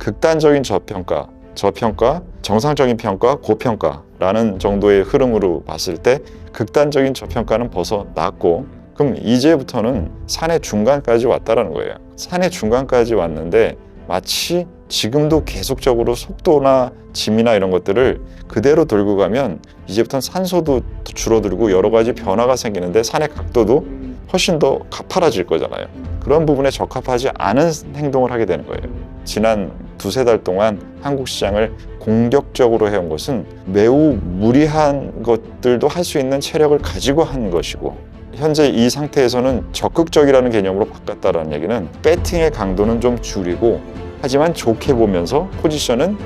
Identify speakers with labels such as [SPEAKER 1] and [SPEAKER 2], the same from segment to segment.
[SPEAKER 1] 극단적인 저평가, 정상적인 평가, 고평가라는 정도의 흐름으로 봤을 때 극단적인 저평가는 벗어났고, 그럼 이제부터는 산의 중간까지 왔다라는 거예요. 산의 중간까지 왔는데 마치 지금도 계속적으로 속도나 짐이나 이런 것들을 그대로 들고 가면 이제부터는 산소도 줄어들고 여러 가지 변화가 생기는데 산의 각도도 훨씬 더 가파라질 거잖아요. 그런 부분에 적합하지 않은 행동을 하게 되는 거예요. 지난 두세 달 동안 한국 시장을 공격적으로 해온 것은 매우 무리한 것들도 할 수 있는 체력을 가지고 한 것이고, 현재 이 상태에서는 적극적이라는 개념으로 바꿨다는 얘기는 배팅의 강도는 좀 줄이고, 하지만 좋게 보면서 포지션은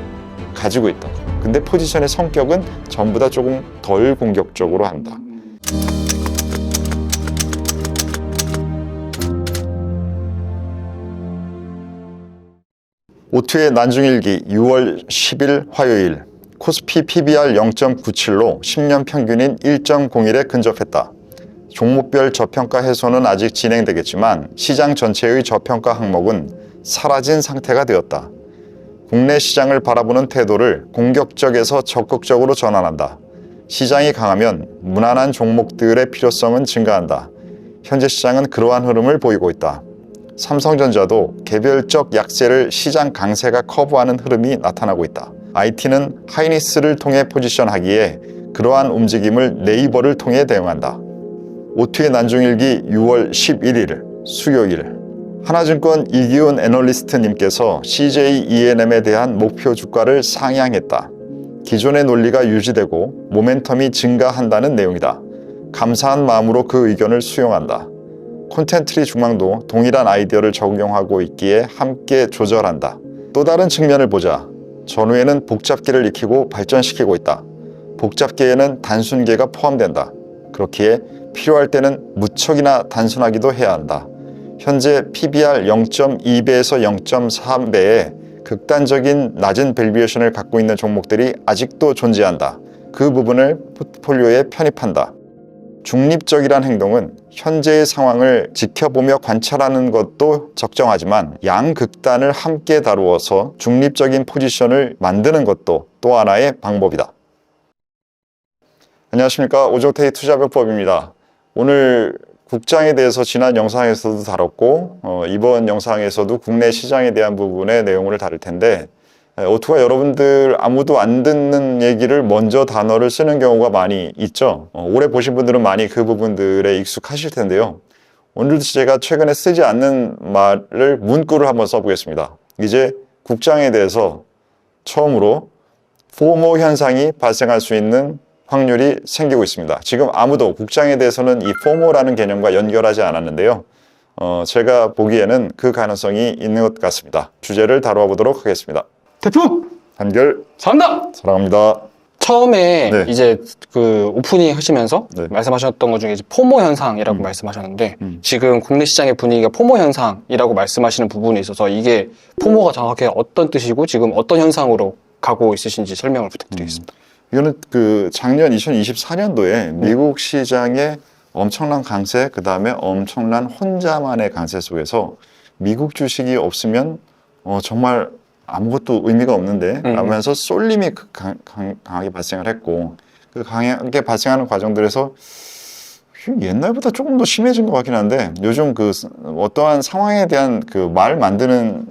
[SPEAKER 1] 가지고 있다. 근데 포지션의 성격은 전부 다 조금 덜 공격적으로 한다. 오투의 난중일기 6월 10일 화요일, 코스피 PBR 0.97로 10년 평균인 1.01에 근접했다. 종목별 저평가 해소는 아직 진행되겠지만 시장 전체의 저평가 항목은 사라진 상태가 되었다. 국내 시장을 바라보는 태도를 공격적에서 적극적으로 전환한다. 시장이 강하면 무난한 종목들의 필요성은 증가한다. 현재 시장은 그러한 흐름을 보이고 있다. 삼성전자도 개별적 약세를 시장 강세가 커브하는 흐름이 나타나고 있다. IT는 하이니스를 통해 포지션하기에 그러한 움직임을 네이버를 통해 대응한다. 오투의 난중일기 6월 11일 수요일, 하나증권 이기훈 애널리스트님께서 CJ E&M에 대한 목표 주가를 상향했다. 기존의 논리가 유지되고 모멘텀이 증가한다는 내용이다. 감사한 마음으로 그 의견을 수용한다. 콘텐트리 중앙도 동일한 아이디어를 적용하고 있기에 함께 조절한다. 또 다른 측면을 보자. 전후에는 복잡계를 익히고 발전시키고 있다. 복잡계에는 단순계가 포함된다. 그렇기에 필요할 때는 무척이나 단순하기도 해야 한다. 현재 PBR 0.2배에서 0.3배의 극단적인 낮은 밸류에이션을 갖고 있는 종목들이 아직도 존재한다. 그 부분을 포트폴리오에 편입한다. 중립적이란 행동은 현재의 상황을 지켜보며 관찰하는 것도 적정하지만 양극단을 함께 다루어서 중립적인 포지션을 만드는 것도 또 하나의 방법이다. 안녕하십니까, 오종태의 투자병법입니다. 오늘 국장에 대해서 지난 영상에서도 다뤘고 이번 영상에서도 국내 시장에 대한 부분의 내용을 다룰 텐데, 오투가 여러분들 아무도 안 듣는 얘기를 먼저 단어를 쓰는 경우가 많이 있죠. 오래 보신 분들은 많이 그 부분들에 익숙하실 텐데요. 오늘도 제가 최근에 쓰지 않는 말을 문구를 한번 써보겠습니다. 이제 국장에 대해서 처음으로 포모 현상이 발생할 수 있는 확률이 생기고 있습니다. 지금 아무도 국장에 대해서는 이 포모라는 개념과 연결하지 않았는데요. 제가 보기에는 그 가능성이 있는 것 같습니다. 주제를 다루어 보도록 하겠습니다.
[SPEAKER 2] 대표!
[SPEAKER 1] 한결
[SPEAKER 2] 사랑합니다!
[SPEAKER 1] 사랑합니다.
[SPEAKER 2] 처음에
[SPEAKER 1] 네.
[SPEAKER 2] 이제 그 오프닝 하시면서
[SPEAKER 1] 네.
[SPEAKER 2] 말씀하셨던 것 중에 이제 포모 현상이라고 말씀하셨는데, 지금 국내 시장의 분위기가 포모 현상이라고 말씀하시는 부분에 있어서 이게 포모가 정확히 어떤 뜻이고 지금 어떤 현상으로 가고 있으신지 설명을 부탁드리겠습니다.
[SPEAKER 1] 이거는 그 작년 2024년도에 미국 시장의 엄청난 강세, 그 다음에 엄청난 혼자만의 강세 속에서 미국 주식이 없으면 정말 아무것도 의미가 없는데 라면서 쏠림이 강하게 발생을 했고, 그 강하게 발생하는 과정들에서 옛날보다 조금 더 심해진 것 같긴 한데, 요즘 그 어떠한 상황에 대한 그 말 만드는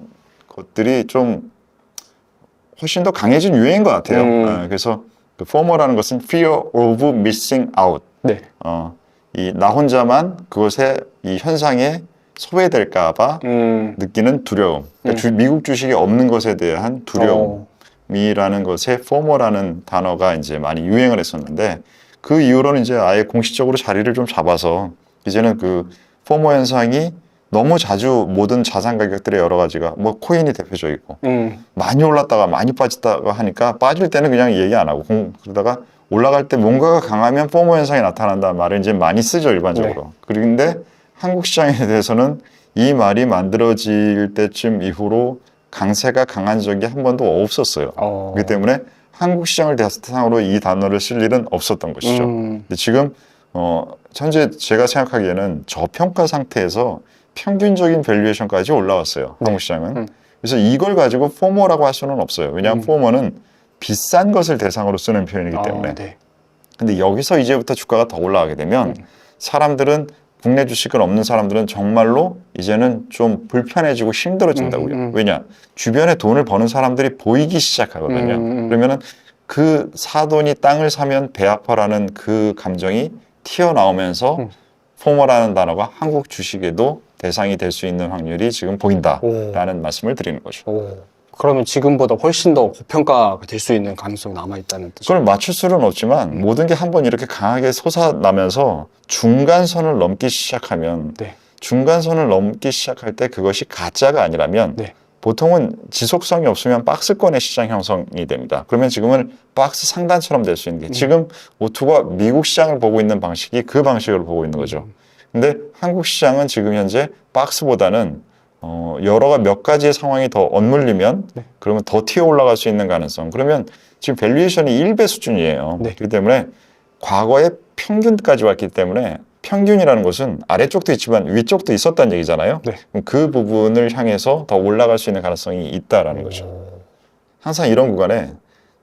[SPEAKER 1] 것들이 좀 훨씬 더 강해진 유행인 것 같아요. 그래서 그 FOMO라는 것은 Fear of Missing Out.
[SPEAKER 2] 네.
[SPEAKER 1] 이 나 혼자만 그것에 이 현상에 소외될까봐 느끼는 두려움. 그러니까 미국 주식이 없는 것에 대한 두려움이라는 것에 FOMO라는 단어가 이제 많이 유행을 했었는데, 그 이후로는 이제 아예 공식적으로 자리를 좀 잡아서 이제는 그 FOMO 현상이 너무 자주 모든 자산 가격들의 여러 가지가, 뭐 코인이 대표적이고 많이 올랐다가 많이 빠졌다가 하니까 빠질 때는 그냥 얘기 안 하고 그러다가 올라갈 때 뭔가가 강하면 포모 현상이 나타난다는 말을 이제 많이 쓰죠, 일반적으로. 네. 그런데 한국 시장에 대해서는 이 말이 만들어질 때쯤 이후로 강세가 강한 적이 한 번도 없었어요. 그렇기 때문에 한국 시장을 대상으로 이 단어를 쓸 일은 없었던 것이죠. 근데 지금 현재 제가 생각하기에는 저평가 상태에서 평균적인 밸류에이션까지 올라왔어요. 한국 시장은. 그래서 이걸 가지고 포모라고 할 수는 없어요. 왜냐하면 포모는 비싼 것을 대상으로 쓰는 표현이기 때문에.
[SPEAKER 2] 네.
[SPEAKER 1] 근데 여기서 이제부터 주가가 더 올라가게 되면 사람들은 국내 주식을 없는 사람들은 정말로 이제는 좀 불편해지고 힘들어진다고요. 왜냐? 주변에 돈을 버는 사람들이 보이기 시작하거든요. 그러면은 그 사돈이 땅을 사면 배 아파라는 그 감정이 튀어나오면서 포모라는 단어가 한국 주식에도 대상이 될 수 있는 확률이 지금 보인다라는 말씀을 드리는 거죠.
[SPEAKER 2] 그러면 지금보다 훨씬 더 고평가가 될 수 있는 가능성이 남아있다는 뜻이죠.
[SPEAKER 1] 그걸 맞출 수는 없지만 모든 게 한번 이렇게 강하게 솟아나면서 중간선을 넘기 시작하면
[SPEAKER 2] 네.
[SPEAKER 1] 중간선을 넘기 시작할 때 그것이 가짜가 아니라면
[SPEAKER 2] 네.
[SPEAKER 1] 보통은 지속성이 없으면 박스권의 시장 형성이 됩니다. 그러면 지금은 박스 상단처럼 될 수 있는 게 지금 오투가 미국 시장을 보고 있는 방식이 그 방식으로 보고 있는 거죠. 근데 한국 시장은 지금 현재 박스보다는 여러 몇 가지의 상황이 더 엇물리면 그러면 더 튀어 올라갈 수 있는 가능성. 그러면 지금 밸류에이션이 1배 수준이에요.
[SPEAKER 2] 네.
[SPEAKER 1] 그렇기 때문에 과거의 평균까지 왔기 때문에 평균이라는 것은 아래쪽도 있지만 위쪽도 있었다는 얘기잖아요.
[SPEAKER 2] 네.
[SPEAKER 1] 그럼 그 부분을 향해서 더 올라갈 수 있는 가능성이 있다라는 거죠. 항상 이런 구간에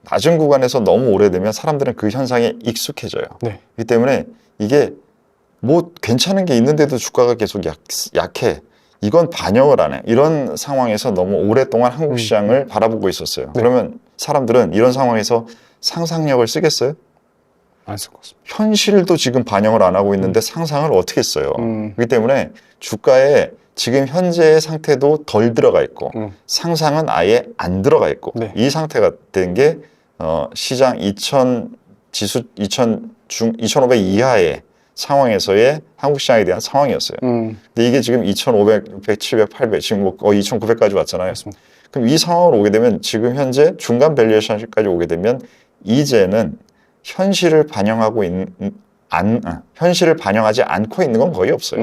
[SPEAKER 1] 낮은 구간에서 너무 오래되면 사람들은 그 현상에 익숙해져요.
[SPEAKER 2] 네.
[SPEAKER 1] 그렇기 때문에 이게 뭐 괜찮은 게 있는데도 주가가 계속 약해. 이건 반영을 안 해. 이런 상황에서 너무 오랫동안 한국 시장을 바라보고 있었어요.
[SPEAKER 2] 네.
[SPEAKER 1] 그러면 사람들은 이런 상황에서 상상력을 쓰겠어요?
[SPEAKER 2] 안 쓸 것 같습니다.
[SPEAKER 1] 현실도 지금 반영을 안 하고 있는데 상상을 어떻게 써요? 그렇기 때문에 주가에 지금 현재의 상태도 덜 들어가 있고 상상은 아예 안 들어가 있고
[SPEAKER 2] 네.
[SPEAKER 1] 이 상태가 된 게 시장 2000 지수 2500 이하의 상황에서의 한국 시장에 대한 상황이었어요. 근데 이게 지금 2500, 600, 700, 800 지금 뭐 거의 2900까지 왔잖아요.
[SPEAKER 2] 맞습니다.
[SPEAKER 1] 그럼 이 상황으로 오게 되면 지금 현재 중간 밸류에이션까지 오게 되면 이제는 현실을 현실을 반영하지 않고 있는 건 거의 없어요.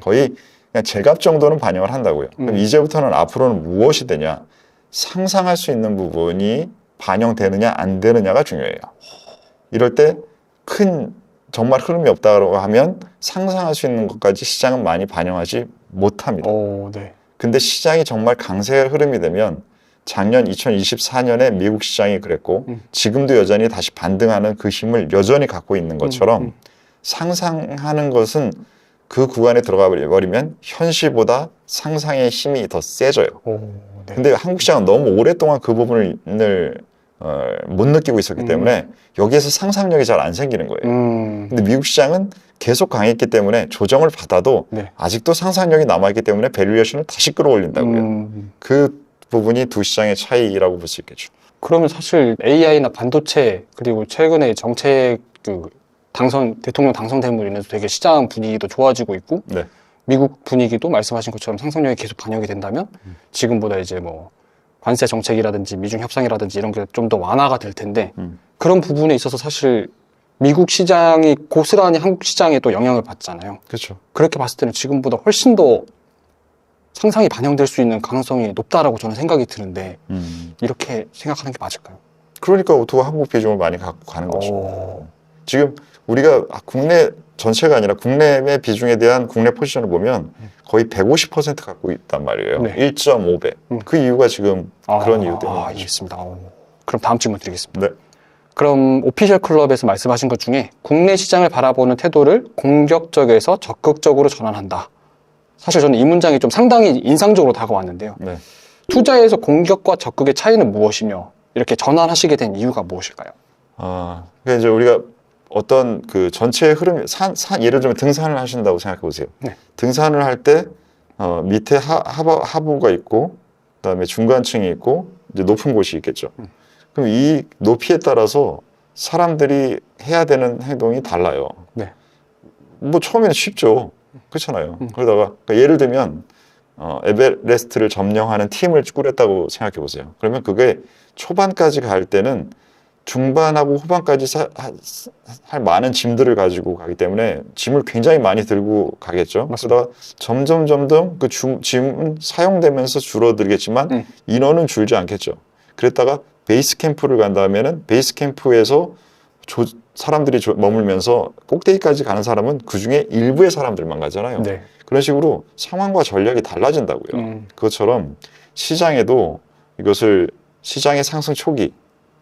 [SPEAKER 1] 거의 그냥 제값 정도는 반영을 한다고요. 그럼 이제부터는 앞으로는 무엇이 되냐? 상상할 수 있는 부분이 반영되느냐 안 되느냐가 중요해요. 이럴 때 큰 정말 흐름이 없다고 하면 상상할 수 있는 것까지 시장은 많이 반영하지 못합니다.
[SPEAKER 2] 네.
[SPEAKER 1] 근데 시장이 정말 강세 흐름이 되면 작년 2024년에 미국 시장이 그랬고 지금도 여전히 다시 반등하는 그 힘을 여전히 갖고 있는 것처럼 상상하는 것은 그 구간에 들어가 버리면 현실보다 상상의 힘이 더 세져요.
[SPEAKER 2] 네.
[SPEAKER 1] 근데 한국 시장은 너무 오랫동안 그 부분을 못 느끼고 있었기 때문에 여기에서 상상력이 잘 안 생기는 거예요. 근데 미국 시장은 계속 강했기 때문에 조정을 받아도
[SPEAKER 2] 네.
[SPEAKER 1] 아직도 상상력이 남아있기 때문에 밸류에이션을 다시 끌어올린다고요. 그 부분이 두 시장의 차이라고 볼 수 있겠죠.
[SPEAKER 2] 그러면 사실 AI나 반도체 그리고 최근에 정책 대통령 당선됨으로 인해서 되게 시장 분위기도 좋아지고 있고
[SPEAKER 1] 네.
[SPEAKER 2] 미국 분위기도 말씀하신 것처럼 상상력이 계속 반영이 된다면 지금보다 이제 뭐 관세 정책이라든지 미중 협상이라든지 이런 게 좀 더 완화가 될 텐데 그런 부분에 있어서 사실 미국 시장이 고스란히 한국 시장에 또 영향을 받잖아요.
[SPEAKER 1] 그렇죠.
[SPEAKER 2] 그렇게 봤을 때는 지금보다 훨씬 더 상상이 반영될 수 있는 가능성이 높다라고 저는 생각이 드는데 이렇게 생각하는 게 맞을까요?
[SPEAKER 1] 그러니까 오토가 한국 비중을 많이 갖고 가는 거죠. 지금 우리가 국내 전체가 아니라 국내의 비중에 대한 국내 포지션을 보면 거의 150% 갖고 있단 말이에요.
[SPEAKER 2] 네.
[SPEAKER 1] 1.5배. 그 이유가 지금 그런 이유 때문에.
[SPEAKER 2] 알겠습니다. 그럼 다음 질문 드리겠습니다.
[SPEAKER 1] 네.
[SPEAKER 2] 그럼 오피셜 클럽에서 말씀하신 것 중에 국내 시장을 바라보는 태도를 공격적에서 적극적으로 전환한다. 사실 저는 이 문장이 좀 상당히 인상적으로 다가왔는데요.
[SPEAKER 1] 네.
[SPEAKER 2] 투자에서 공격과 적극의 차이는 무엇이며 이렇게 전환하시게 된 이유가 무엇일까요?
[SPEAKER 1] 그러니까 이제 우리가 어떤 그 전체의 흐름, 예를 들면 등산을 하신다고 생각해 보세요.
[SPEAKER 2] 네.
[SPEAKER 1] 등산을 할 때 밑에 하부가 있고, 그다음에 중간층이 있고, 이제 높은 곳이 있겠죠. 그럼 이 높이에 따라서 사람들이 해야 되는 행동이 달라요.
[SPEAKER 2] 네.
[SPEAKER 1] 뭐 처음에는 쉽죠. 그렇잖아요. 그러다가 그러니까 예를 들면 에베레스트를 점령하는 팀을 꾸렸다고 생각해 보세요. 그러면 그게 초반까지 갈 때는 중반하고 후반까지 할 많은 짐들을 가지고 가기 때문에 짐을 굉장히 많이 들고 가겠죠. 그러다가 점점 그 짐은 사용되면서 줄어들겠지만 인원은 줄지 않겠죠. 그랬다가 베이스 캠프를 간 다음에는 베이스 캠프에서 사람들이 머물면서 꼭대기까지 가는 사람은 그 중에 일부의 사람들만 가잖아요.
[SPEAKER 2] 네.
[SPEAKER 1] 그런 식으로 상황과 전략이 달라진다고요. 그것처럼 시장에도 이것을 시장의 상승 초기,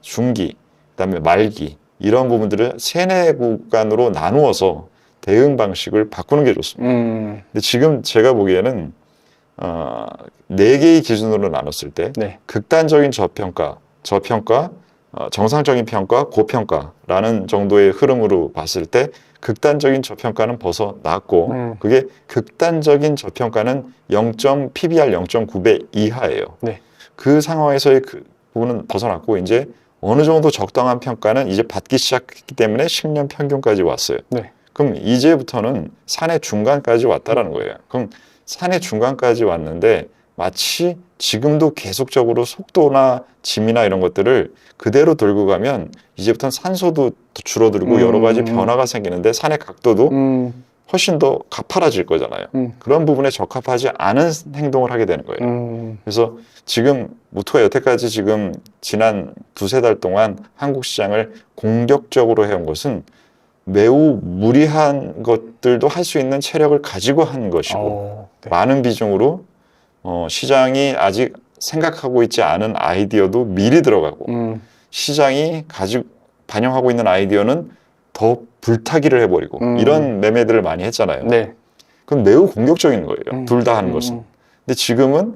[SPEAKER 1] 중기, 그다음에 말기 이런 부분들을 세네 구간으로 나누어서 대응 방식을 바꾸는 게 좋습니다. 근데 지금 제가 보기에는 네 개의 기준으로 나눴을 때
[SPEAKER 2] 네.
[SPEAKER 1] 극단적인 저평가, 정상적인 평가, 고평가라는 정도의 흐름으로 봤을 때 극단적인 저평가는 벗어났고 그게 극단적인 저평가는 PBR 0.9배 이하예요.
[SPEAKER 2] 네.
[SPEAKER 1] 그 상황에서의 그 부분은 벗어났고 이제 어느 정도 적당한 평가는 이제 받기 시작했기 때문에 10년 평균까지 왔어요.
[SPEAKER 2] 네.
[SPEAKER 1] 그럼 이제부터는 산의 중간까지 왔다라는 거예요. 그럼 산의 중간까지 왔는데 마치 지금도 계속적으로 속도나 짐이나 이런 것들을 그대로 들고 가면 이제부터는 산소도 줄어들고 여러 가지 변화가 생기는데 산의 각도도 훨씬 더 가파라질 거잖아요. 그런 부분에 적합하지 않은 행동을 하게 되는 거예요. 그래서 지금 무토가 여태까지 지금 지난 두세 달 동안 한국 시장을 공격적으로 해온 것은 매우 무리한 것들도 할 수 있는 체력을 가지고 한 것이고
[SPEAKER 2] 네.
[SPEAKER 1] 많은 비중으로 시장이 아직 생각하고 있지 않은 아이디어도 미리 들어가고 시장이 반영하고 있는 아이디어는 더 불타기를 해버리고 이런 매매들을 많이 했잖아요.
[SPEAKER 2] 네.
[SPEAKER 1] 그럼 매우 공격적인 거예요. 둘 다 하는 것은. 근데 지금은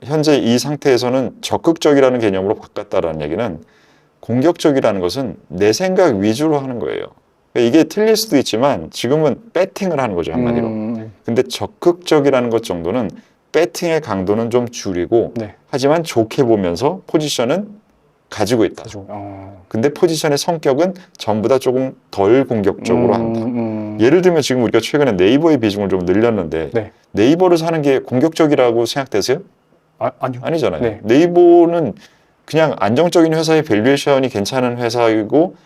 [SPEAKER 1] 현재 이 상태에서는 적극적이라는 개념으로 바꿨다라는 얘기는 공격적이라는 것은 내 생각 위주로 하는 거예요. 이게 틀릴 수도 있지만 지금은 배팅을 하는 거죠, 한마디로. 근데 적극적이라는 것 정도는 배팅의 강도는 좀 줄이고
[SPEAKER 2] 네.
[SPEAKER 1] 하지만 좋게 보면서 포지션은 가지고 있다. 근데 포지션의 성격은 전부 다 조금 덜 공격적으로 한다. 예를 들면 지금 우리가 최근에 네이버의 비중을 좀 늘렸는데
[SPEAKER 2] 네.
[SPEAKER 1] 네이버를 사는 게 공격적이라고 생각되세요?
[SPEAKER 2] 아니요.
[SPEAKER 1] 아니잖아요.
[SPEAKER 2] 네.
[SPEAKER 1] 네이버는 그냥 안정적인 회사의 밸류에이션이 괜찮은 회사이고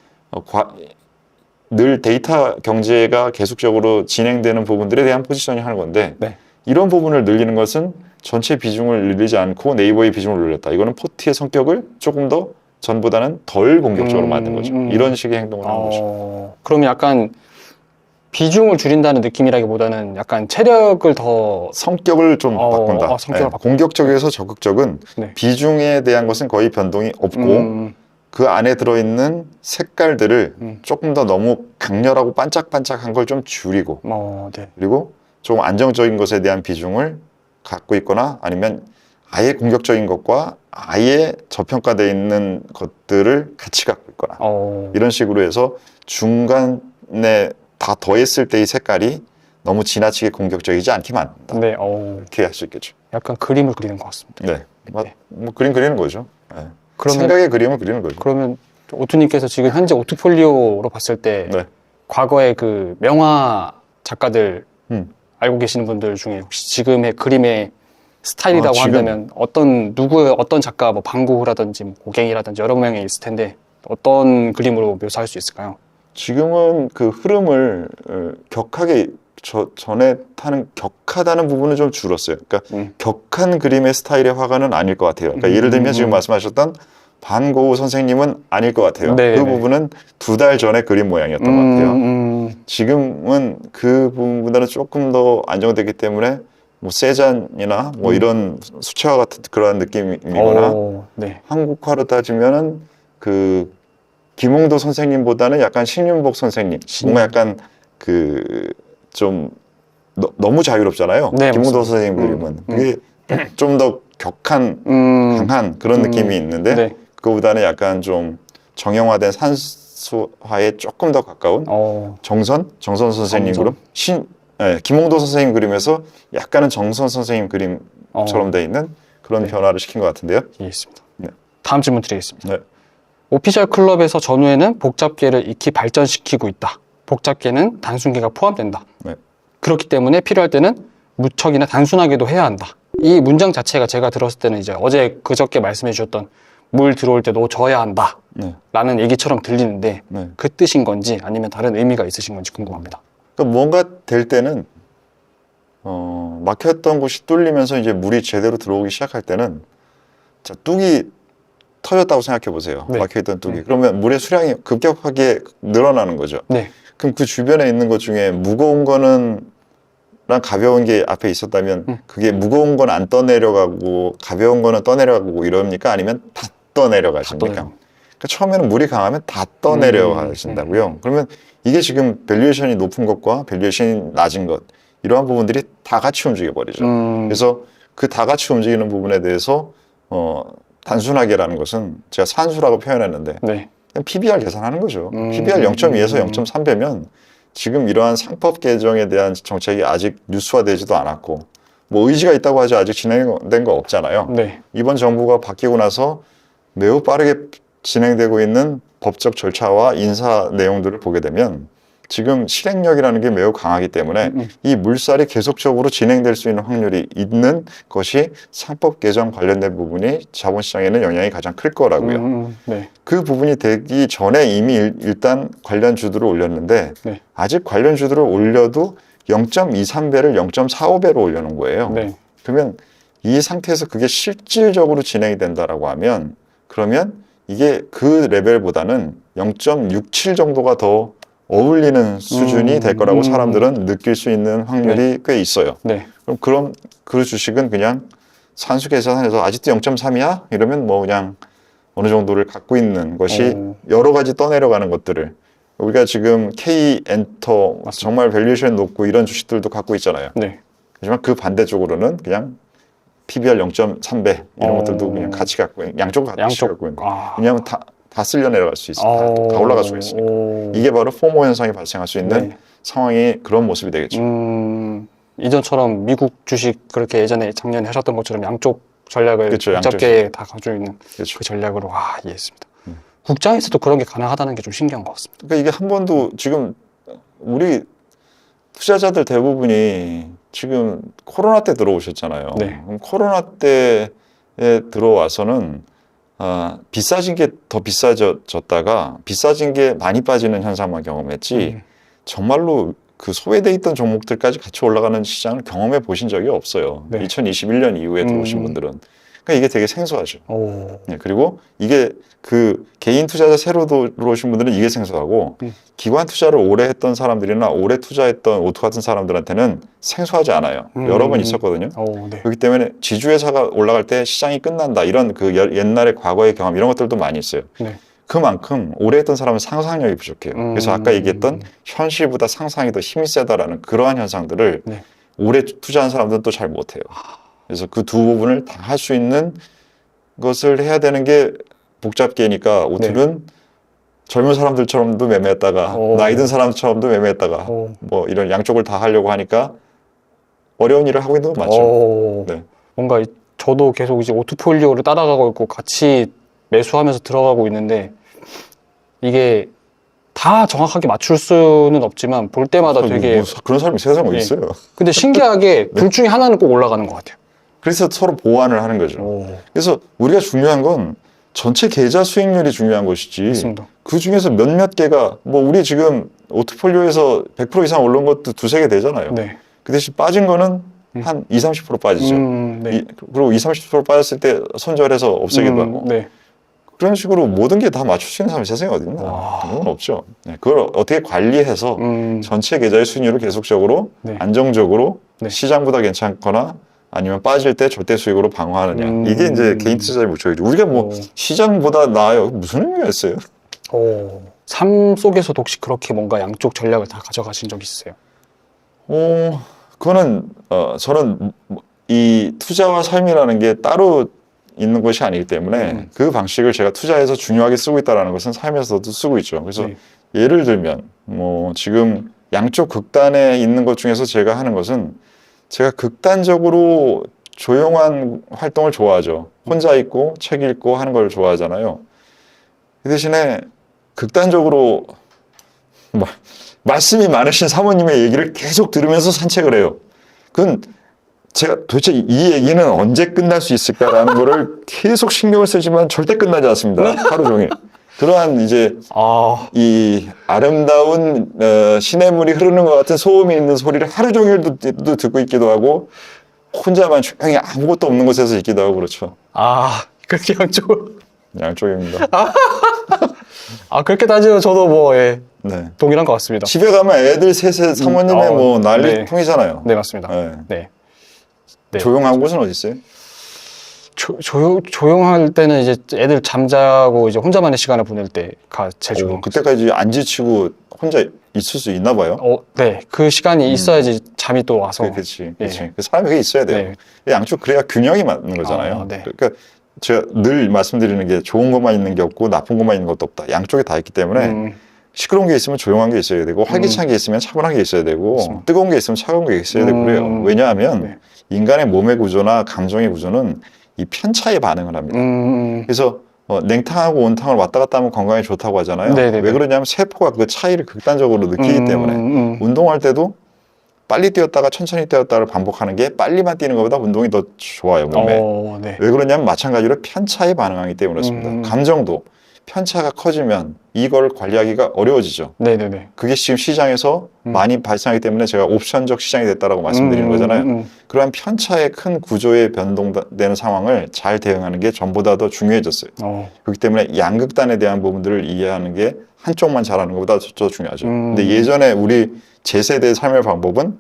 [SPEAKER 1] 늘 데이터 경제가 계속적으로 진행되는 부분들에 대한 포지셔닝 하는 건데
[SPEAKER 2] 네.
[SPEAKER 1] 이런 부분을 늘리는 것은 전체 비중을 늘리지 않고 네이버의 비중을 늘렸다. 이거는 포트의 성격을 조금 더 전보다는 덜 공격적으로 만든 거죠. 이런 식의 행동을 하는 거죠.
[SPEAKER 2] 그럼 약간 비중을 줄인다는 느낌이라기보다는 약간 체력을 더
[SPEAKER 1] 성격을 좀 바꾼다.
[SPEAKER 2] 성격을
[SPEAKER 1] 네. 공격적에서 적극적은
[SPEAKER 2] 네.
[SPEAKER 1] 비중에 대한 것은 거의 변동이 없고 그 안에 들어있는 색깔들을 조금 더 너무 강렬하고 반짝반짝한 걸 좀 줄이고
[SPEAKER 2] 네.
[SPEAKER 1] 그리고 좀 안정적인 것에 대한 비중을 갖고 있거나 아니면 아예 공격적인 것과 아예 저평가되어 있는 것들을 같이 갖고 있거나 이런 식으로 해서 중간에 다 더했을 때의 색깔이 너무 지나치게 공격적이지 않게 만든다.
[SPEAKER 2] 네.
[SPEAKER 1] 이렇게 할 수 있겠죠.
[SPEAKER 2] 약간 그림을 그리는 것 같습니다.
[SPEAKER 1] 네. 뭐 그림 그리는 거죠. 네.
[SPEAKER 2] 그러면,
[SPEAKER 1] 생각의 그림을 그리는 거죠.
[SPEAKER 2] 그러면 오투님께서 지금 현재 오투폴리오로 봤을 때
[SPEAKER 1] 네.
[SPEAKER 2] 과거의 그 명화 작가들 알고 계시는 분들 중에 혹시 지금의 그림의 스타일이라고
[SPEAKER 1] 지금?
[SPEAKER 2] 한다면 어떤 작가 뭐 방구라든지 뭐 고갱이라든지 여러 명이 있을 텐데 어떤 그림으로 묘사할 수 있을까요?
[SPEAKER 1] 지금은 그 흐름을 격하게 전에 타는 격하다는 부분은 좀 줄었어요. 그러니까 격한 그림의 스타일의 화가는 아닐 것 같아요. 그러니까 예를 들면 지금 말씀하셨던 반고우 선생님은 아닐 것 같아요.
[SPEAKER 2] 네네네.
[SPEAKER 1] 그 부분은 2달 전에 그림 모양이었던 것 같아요. 지금은 그 부분보다는 조금 더 안정되기 때문에 뭐 세잔이나 뭐 이런 수채화 같은 그런 느낌이거나
[SPEAKER 2] 네.
[SPEAKER 1] 한국화로 따지면은 그 김홍도 선생님보다는 약간 신윤복 선생님 뭔가 약간 그 좀 너무 자유롭잖아요.
[SPEAKER 2] 네,
[SPEAKER 1] 김홍도
[SPEAKER 2] 맞습니다.
[SPEAKER 1] 선생님 그림은 그게 좀 더 격한 강한 그런 느낌이 있는데
[SPEAKER 2] 네.
[SPEAKER 1] 그거보다는 약간 좀 정형화된 산수화에 조금 더 가까운 정선 선생님
[SPEAKER 2] 정선.
[SPEAKER 1] 그림 김홍도 선생님 그림에서 약간은 정선 선생님 그림처럼 돼 있는 그런
[SPEAKER 2] 네.
[SPEAKER 1] 변화를 시킨 것 같은데요.
[SPEAKER 2] 이해했습니다.
[SPEAKER 1] 네.
[SPEAKER 2] 다음 질문 드리겠습니다.
[SPEAKER 1] 네.
[SPEAKER 2] 오피셜 클럽에서 전후에는 복잡계를 익히 발전시키고 있다. 복잡계는 단순계가 포함된다.
[SPEAKER 1] 네.
[SPEAKER 2] 그렇기 때문에 필요할 때는 무척이나 단순하게도 해야 한다. 이 문장 자체가 제가 들었을 때는 이제 어제 그저께 말씀해 주셨던 물 들어올 때 놓쳐야 한다.
[SPEAKER 1] 네.
[SPEAKER 2] 라는 얘기처럼 들리는데
[SPEAKER 1] 네.
[SPEAKER 2] 그 뜻인 건지 아니면 다른 의미가 있으신 건지 궁금합니다.
[SPEAKER 1] 그러니까 뭔가 될 때는 막혔던 곳이 뚫리면서 이제 물이 제대로 들어오기 시작할 때는 자, 뚝이 터졌다고 생각해 보세요.
[SPEAKER 2] 네.
[SPEAKER 1] 막혀있던 뚝이. 그러면 물의 수량이 급격하게 늘어나는 거죠.
[SPEAKER 2] 네.
[SPEAKER 1] 그럼 그 주변에 있는 것 중에 무거운 거는 가벼운 게 앞에 있었다면 그게 무거운 건 안 떠내려가고 가벼운 거는 떠내려가고 이럽니까? 아니면 다 떠내려가십니까? 그러니까 처음에는 물이 강하면 다 떠내려가신다고요. 그러면 이게 지금 밸류에이션이 높은 것과 밸류에이션이 낮은 것 이러한 부분들이 다 같이 움직여 버리죠. 그래서 그 다 같이 움직이는 부분에 대해서 단순하게라는 것은 제가 산수라고 표현했는데
[SPEAKER 2] 네.
[SPEAKER 1] 그냥 PBR 계산하는 거죠. PBR 0.2에서 0.3배면 지금 이러한 상법 개정에 대한 정책이 아직 뉴스화되지도 않았고 뭐 의지가 있다고 하지 아직 진행된 거 없잖아요.
[SPEAKER 2] 네.
[SPEAKER 1] 이번 정부가 바뀌고 나서 매우 빠르게 진행되고 있는 법적 절차와 인사 내용들을 보게 되면 지금 실행력이라는 게 매우 강하기 때문에 이 물살이 계속적으로 진행될 수 있는 확률이 있는 것이 상법 개정 관련된 부분이 자본시장에는 영향이 가장 클 거라고요.
[SPEAKER 2] 네.
[SPEAKER 1] 그 부분이 되기 전에 이미 일단 관련 주들을 올렸는데
[SPEAKER 2] 네.
[SPEAKER 1] 아직 관련 주들을 올려도 0.23배를 0.45배로 올려놓은 거예요.
[SPEAKER 2] 네.
[SPEAKER 1] 그러면 이 상태에서 그게 실질적으로 진행이 된다라고 하면 그러면 이게 그 레벨보다는 0.67 정도가 더 어울리는 수준이 될 거라고 사람들은 느낄 수 있는 확률이 꽤 있어요.
[SPEAKER 2] 네.
[SPEAKER 1] 그럼 그 주식은 그냥 산수 계산해서 아직도 0.3이야? 이러면 뭐 그냥 어느 정도를 갖고 있는 것이 여러 가지 떠내려가는 것들을 우리가 지금 K 엔터
[SPEAKER 2] 맞습니다.
[SPEAKER 1] 정말 밸류에이션 높고 이런 주식들도 갖고 있잖아요.
[SPEAKER 2] 네.
[SPEAKER 1] 하지만 그 반대쪽으로는 그냥 PBR 0.3배 이런 것들도 그냥 같이 갖고 있는 양쪽을 같이 갖고 있는 거예요. 왜냐하면 다 쓸려 내려갈 수 있어요. 다 올라갈 수가 있으니까. 이게 바로 포모 현상이 발생할 수 있는 상황이 그런 모습이 되겠죠.
[SPEAKER 2] 이전처럼 미국 주식 그렇게 예전에 작년에 하셨던 것처럼 양쪽 전략을
[SPEAKER 1] 그렇죠,
[SPEAKER 2] 복잡게 다 가지고 있는
[SPEAKER 1] 그렇죠.
[SPEAKER 2] 그 전략으로 이해했습니다. 국장에서도 그런 게 가능하다는 게 좀 신기한 것 같습니다.
[SPEAKER 1] 그러니까 이게 한 번도 지금 우리 투자자들 대부분이 지금 코로나 때 들어오셨잖아요.
[SPEAKER 2] 네.
[SPEAKER 1] 그럼 코로나 때에 들어와서는 비싸진 게 더 비싸졌다가 비싸진 게 많이 빠지는 현상만 경험했지 정말로 그 소외돼 있던 종목들까지 같이 올라가는 시장을 경험해 보신 적이 없어요.
[SPEAKER 2] 네.
[SPEAKER 1] 2021년 이후에 들어오신 분들은. 그러니까 이게 되게 생소하죠. 네, 그리고 이게 그 개인 투자자 새로 들어오신 분들은 이게 생소하고 기관 투자를 오래 했던 사람들이나 오래 투자했던 오토 같은 사람들한테는 생소하지 않아요. 여러 번 있었거든요.
[SPEAKER 2] 네.
[SPEAKER 1] 그렇기 때문에 지주회사가 올라갈 때 시장이 끝난다 이런 그 옛날의 과거의 경험 이런 것들도 많이 있어요.
[SPEAKER 2] 네.
[SPEAKER 1] 그만큼 오래 했던 사람은 상상력이 부족해요. 그래서 아까 얘기했던 현실보다 상상이 더 힘이 세다라는 그러한 현상들을
[SPEAKER 2] 네.
[SPEAKER 1] 오래 투자한 사람들은 또 잘 못해요. 그래서 그 두 부분을 다 할 수 있는 것을 해야 되는 게 복잡계니까 오툴은 젊은 사람들처럼도 매매했다가 나이 든 사람처럼도 매매했다가 뭐 이런 양쪽을 다 하려고 하니까 어려운 일을 하고 있는 건 맞죠. 네.
[SPEAKER 2] 뭔가 저도 계속 이제 오토폴리오를 따라가고 있고 같이 매수하면서 들어가고 있는데 이게 다 정확하게 맞출 수는 없지만 볼 때마다 되게
[SPEAKER 1] 그런 사람이 세상에 있어요.
[SPEAKER 2] 근데 신기하게 둘 중에 하나는 꼭 올라가는 것 같아요.
[SPEAKER 1] 그래서 서로 보완을 하는 거죠. 그래서 우리가 중요한 건 전체 계좌 수익률이 중요한 것이지
[SPEAKER 2] 맞습니다.
[SPEAKER 1] 그 중에서 몇몇 개가 뭐 우리 지금 오토폴리오에서 100% 이상 올라온 것도 두세 개 되잖아요.
[SPEAKER 2] 네.
[SPEAKER 1] 그 대신 빠진 거는 한 20-30% 빠지죠.
[SPEAKER 2] 네.
[SPEAKER 1] 그리고 20-30% 빠졌을 때 손절해서 없애기도 하고
[SPEAKER 2] 네.
[SPEAKER 1] 그런 식으로 모든 게 다 맞출 수 있는 사람이 세상에 어디 있나? 그건 없죠. 네, 그걸 어떻게 관리해서 전체 계좌의 수익률을 계속적으로 안정적으로 시장보다 괜찮거나 아니면 빠질 때 절대 수익으로 방어하느냐. 이게 이제 개인 투자의 목적이죠. 우리가 뭐 시장보다 나아요. 무슨 의미가 있어요?
[SPEAKER 2] 삶 속에서도 혹시 그렇게 뭔가 양쪽 전략을 다 가져가신 적 있으세요?
[SPEAKER 1] 그거는 저는 이 투자와 삶이라는 게 따로 있는 것이 아니기 때문에 그 방식을 제가 투자에서 중요하게 쓰고 있다는 것은 삶에서도 쓰고 있죠. 그래서 예를 들면 뭐 지금 양쪽 극단에 있는 것 중에서 제가 하는 것은 제가 극단적으로 조용한 활동을 좋아하죠. 혼자 있고 책 읽고 하는 걸 좋아하잖아요. 그 대신에 극단적으로 말씀이 많으신 사모님의 얘기를 계속 들으면서 산책을 해요. 그건 제가 도대체 이 얘기는 언제 끝날 수 있을까라는 거를 계속 신경을 쓰지만 절대 끝나지 않습니다. 하루 종일. 그러한 이제 이 아름다운 시냇물이 흐르는 것 같은 소음이 있는 소리를 하루 종일도 듣고 있기도 하고 혼자만 조용히 아무것도 없는 곳에서 있기도 하고 그렇죠.
[SPEAKER 2] 그렇게 양쪽으로.
[SPEAKER 1] 양쪽입니다.
[SPEAKER 2] 그렇게 따지면 저도 뭐, 예,
[SPEAKER 1] 네.
[SPEAKER 2] 동일한 것 같습니다.
[SPEAKER 1] 집에 가면 애들 셋에 사모님의 뭐 난리통이잖아요.
[SPEAKER 2] 네, 맞습니다.
[SPEAKER 1] 네.
[SPEAKER 2] 네. 네.
[SPEAKER 1] 조용한 곳은 어디 있어요?
[SPEAKER 2] 조용할 때는 이제 애들 잠자고 이제 혼자만의 시간을 보낼 때가 제일 조용.
[SPEAKER 1] 그때까지 안 지치고 혼자 있을 수 있나 봐요.
[SPEAKER 2] 네. 그 시간이 있어야지 잠이 또 와서.
[SPEAKER 1] 그렇지.
[SPEAKER 2] 예.
[SPEAKER 1] 그 사람이 그게 있어야 돼요.
[SPEAKER 2] 네.
[SPEAKER 1] 양쪽 그래야 균형이 맞는 거잖아요.
[SPEAKER 2] 네.
[SPEAKER 1] 그러니까 제가 늘 말씀드리는 게 좋은 것만 있는 게 없고 나쁜 것만 있는 것도 없다. 양쪽에 다 있기 때문에 시끄러운 게 있으면 조용한 게 있어야 되고 활기찬 게 있으면 차분한 게 있어야 되고
[SPEAKER 2] 맞습니다.
[SPEAKER 1] 뜨거운 게 있으면 차가운 게 있어야 되고 그래요. 왜냐하면
[SPEAKER 2] 네.
[SPEAKER 1] 인간의 몸의 구조나 감정의 구조는 이 편차에 반응을 합니다. 그래서 냉탕하고 온탕을 왔다 갔다 하면 건강에 좋다고 하잖아요.
[SPEAKER 2] 네네네.
[SPEAKER 1] 왜 그러냐면 세포가 그 차이를 극단적으로 느끼기 때문에 운동할 때도 빨리 뛰었다가 천천히 뛰었다를 반복하는 게 빨리만 뛰는 것보다 운동이 더 좋아요, 몸에.
[SPEAKER 2] 네.
[SPEAKER 1] 왜 그러냐면 마찬가지로 편차에 반응하기 때문에 그렇습니다. 감정도 편차가 커지면 이걸 관리하기가 어려워지죠.
[SPEAKER 2] 네네네.
[SPEAKER 1] 그게 지금 시장에서 많이 발생하기 때문에 제가 옵션적 시장이 됐다라고 말씀드리는 거잖아요. 그러한 편차의 큰 구조에 변동되는 상황을 잘 대응하는 게 전보다 더 중요해졌어요. 그렇기 때문에 양극단에 대한 부분들을 이해하는 게 한쪽만 잘하는 것보다 더 중요하죠. 근데 예전에 우리 제 세대의 삶의 방법은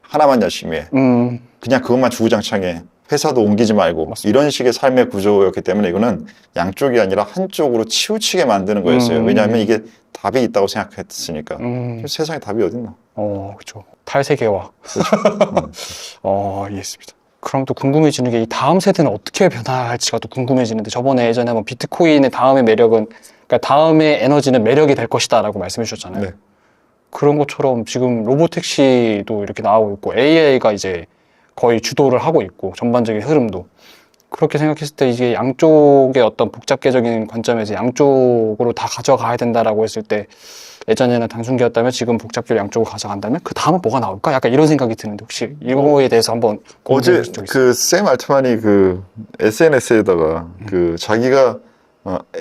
[SPEAKER 1] 하나만 열심히 해. 그냥 그것만 주구장창해. 회사도 옮기지 말고
[SPEAKER 2] 맞습니다.
[SPEAKER 1] 이런 식의 삶의 구조였기 때문에 이거는 양쪽이 아니라 한쪽으로 치우치게 만드는 거였어요. 왜냐하면 이게 답이 있다고 생각했으니까. 세상에 답이 어딨나?
[SPEAKER 2] 그렇죠. 탈세계화. 이해했습니다. 그럼 또 궁금해지는 게 이 다음 세대는 어떻게 변화할지가 또 궁금해지는데 저번에 예전에 한번 비트코인의 다음의 매력은 그러니까 다음의 에너지는 매력이 될 것이다라고 말씀해 주셨잖아요.
[SPEAKER 1] 네.
[SPEAKER 2] 그런 것처럼 지금 로보택시도 이렇게 나오고 있고 AI가 이제 거의 주도를 하고 있고 전반적인 흐름도 그렇게 생각했을 때 이게 양쪽의 어떤 복잡계적인 관점에서 양쪽으로 다 가져가야 된다라고 했을 때 예전에는 단순계였다면 지금 복잡계를 양쪽으로 가져간다면 그 다음은 뭐가 나올까? 약간 이런 생각이 드는데 혹시 이거에 대해서 한번
[SPEAKER 1] 어제 그 샘 알트만이 그 SNS에다가 그 자기가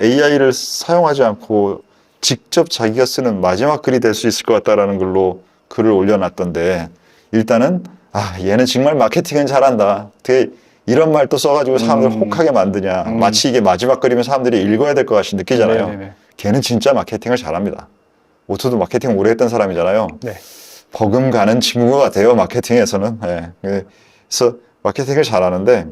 [SPEAKER 1] AI를 사용하지 않고 직접 자기가 쓰는 마지막 글이 될 수 있을 것 같다라는 걸로 글을 올려놨던데 일단은 얘는 정말 마케팅은 잘한다. 되게 이런 말 또 써가지고 사람들 혹하게 만드냐. 마치 이게 마지막 글이면 사람들이 읽어야 될 것 같이 느끼잖아요.
[SPEAKER 2] 네네네.
[SPEAKER 1] 걔는 진짜 마케팅을 잘합니다. 오토도 마케팅 오래 했던 사람이잖아요.
[SPEAKER 2] 네.
[SPEAKER 1] 버금가는 친구 같아요. 마케팅에서는. 네. 그래서 마케팅을 잘하는데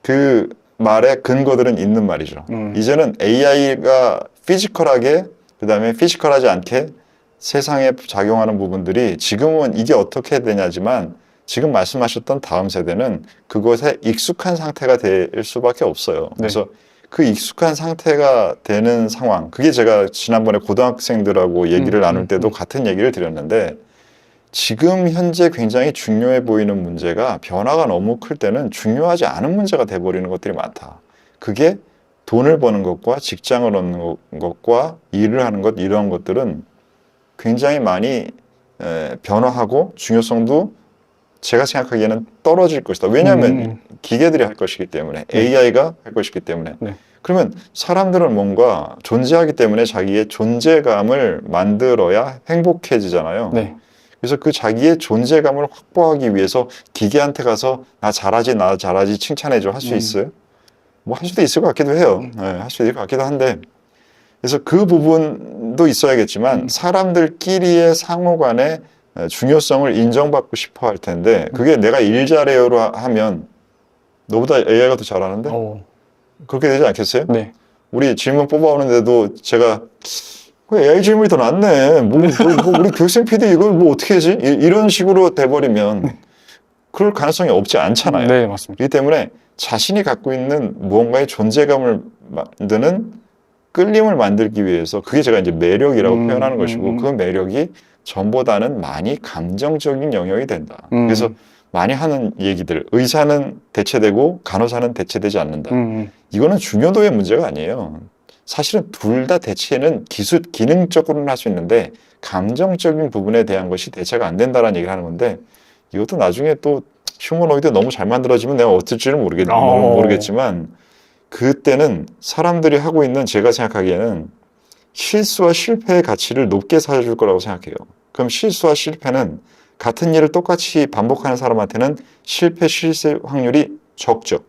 [SPEAKER 1] 그 말의 근거들은 있는 말이죠. 이제는 AI가 피지컬하게 그다음에 피지컬하지 않게 세상에 작용하는 부분들이 지금은 이게 어떻게 되냐지만 지금 말씀하셨던 다음 세대는 그것에 익숙한 상태가 될 수밖에 없어요.
[SPEAKER 2] 네.
[SPEAKER 1] 그래서 그 익숙한 상태가 되는 상황, 그게 제가 지난번에 고등학생들하고 얘기를 나눌 때도 같은 얘기를 드렸는데 지금 현재 굉장히 중요해 보이는 문제가 변화가 너무 클 때는 중요하지 않은 문제가 돼버리는 것들이 많다. 그게 돈을 버는 것과 직장을 얻는 것과 일을 하는 것 이런 것들은 굉장히 많이 변화하고 중요성도 제가 생각하기에는 떨어질 것이다. 왜냐하면 기계들이 할 것이기 때문에 AI가 할 것이기 때문에 그러면 사람들은 뭔가 존재하기 때문에 자기의 존재감을 만들어야 행복해지잖아요. 그래서 그 자기의 존재감을 확보하기 위해서 기계한테 가서 나 잘하지 칭찬해줘 할 수 있어요? 뭐 할 수도 있을 것 같기도 해요. 할 수도 있을 것 같기도 한데 그래서 그 부분도 있어야겠지만 사람들끼리의 상호 간의 중요성을 인정받고 싶어 할 텐데 그게 내가 일 잘해요로 하면 너보다 AI가 더 잘하는데? 그렇게 되지 않겠어요?
[SPEAKER 2] 네.
[SPEAKER 1] 우리 질문 뽑아오는데도 제가 AI 질문이 더 낫네. 뭐 우리 교육생 PD 이걸 뭐 어떻게 하지? 이런 식으로 돼버리면 그럴 가능성이 없지 않잖아요.
[SPEAKER 2] 네, 맞습니다.
[SPEAKER 1] 그렇기 때문에 자신이 갖고 있는 무언가의 존재감을 만드는 끌림을 만들기 위해서 그게 제가 이제 매력이라고 표현하는 것이고 그 매력이 전보다는 많이 감정적인 영역이 된다. 그래서 많이 하는 얘기들 의사는 대체되고 간호사는 대체되지 않는다. 이거는 중요도의 문제가 아니에요. 사실은 둘 다 대체는 기능적으로는 할 수 있는데 감정적인 부분에 대한 것이 대체가 안 된다는 얘기를 하는 건데 이것도 나중에 또 휴머노이드 너무 잘 만들어지면 내가 어떨지는 모르겠지만 그때는 사람들이 하고 있는 제가 생각하기에는 실수와 실패의 가치를 높게 사줄 거라고 생각해요. 그럼 실수와 실패는 같은 일을 똑같이 반복하는 사람한테는 실패, 실세 확률이 적죠.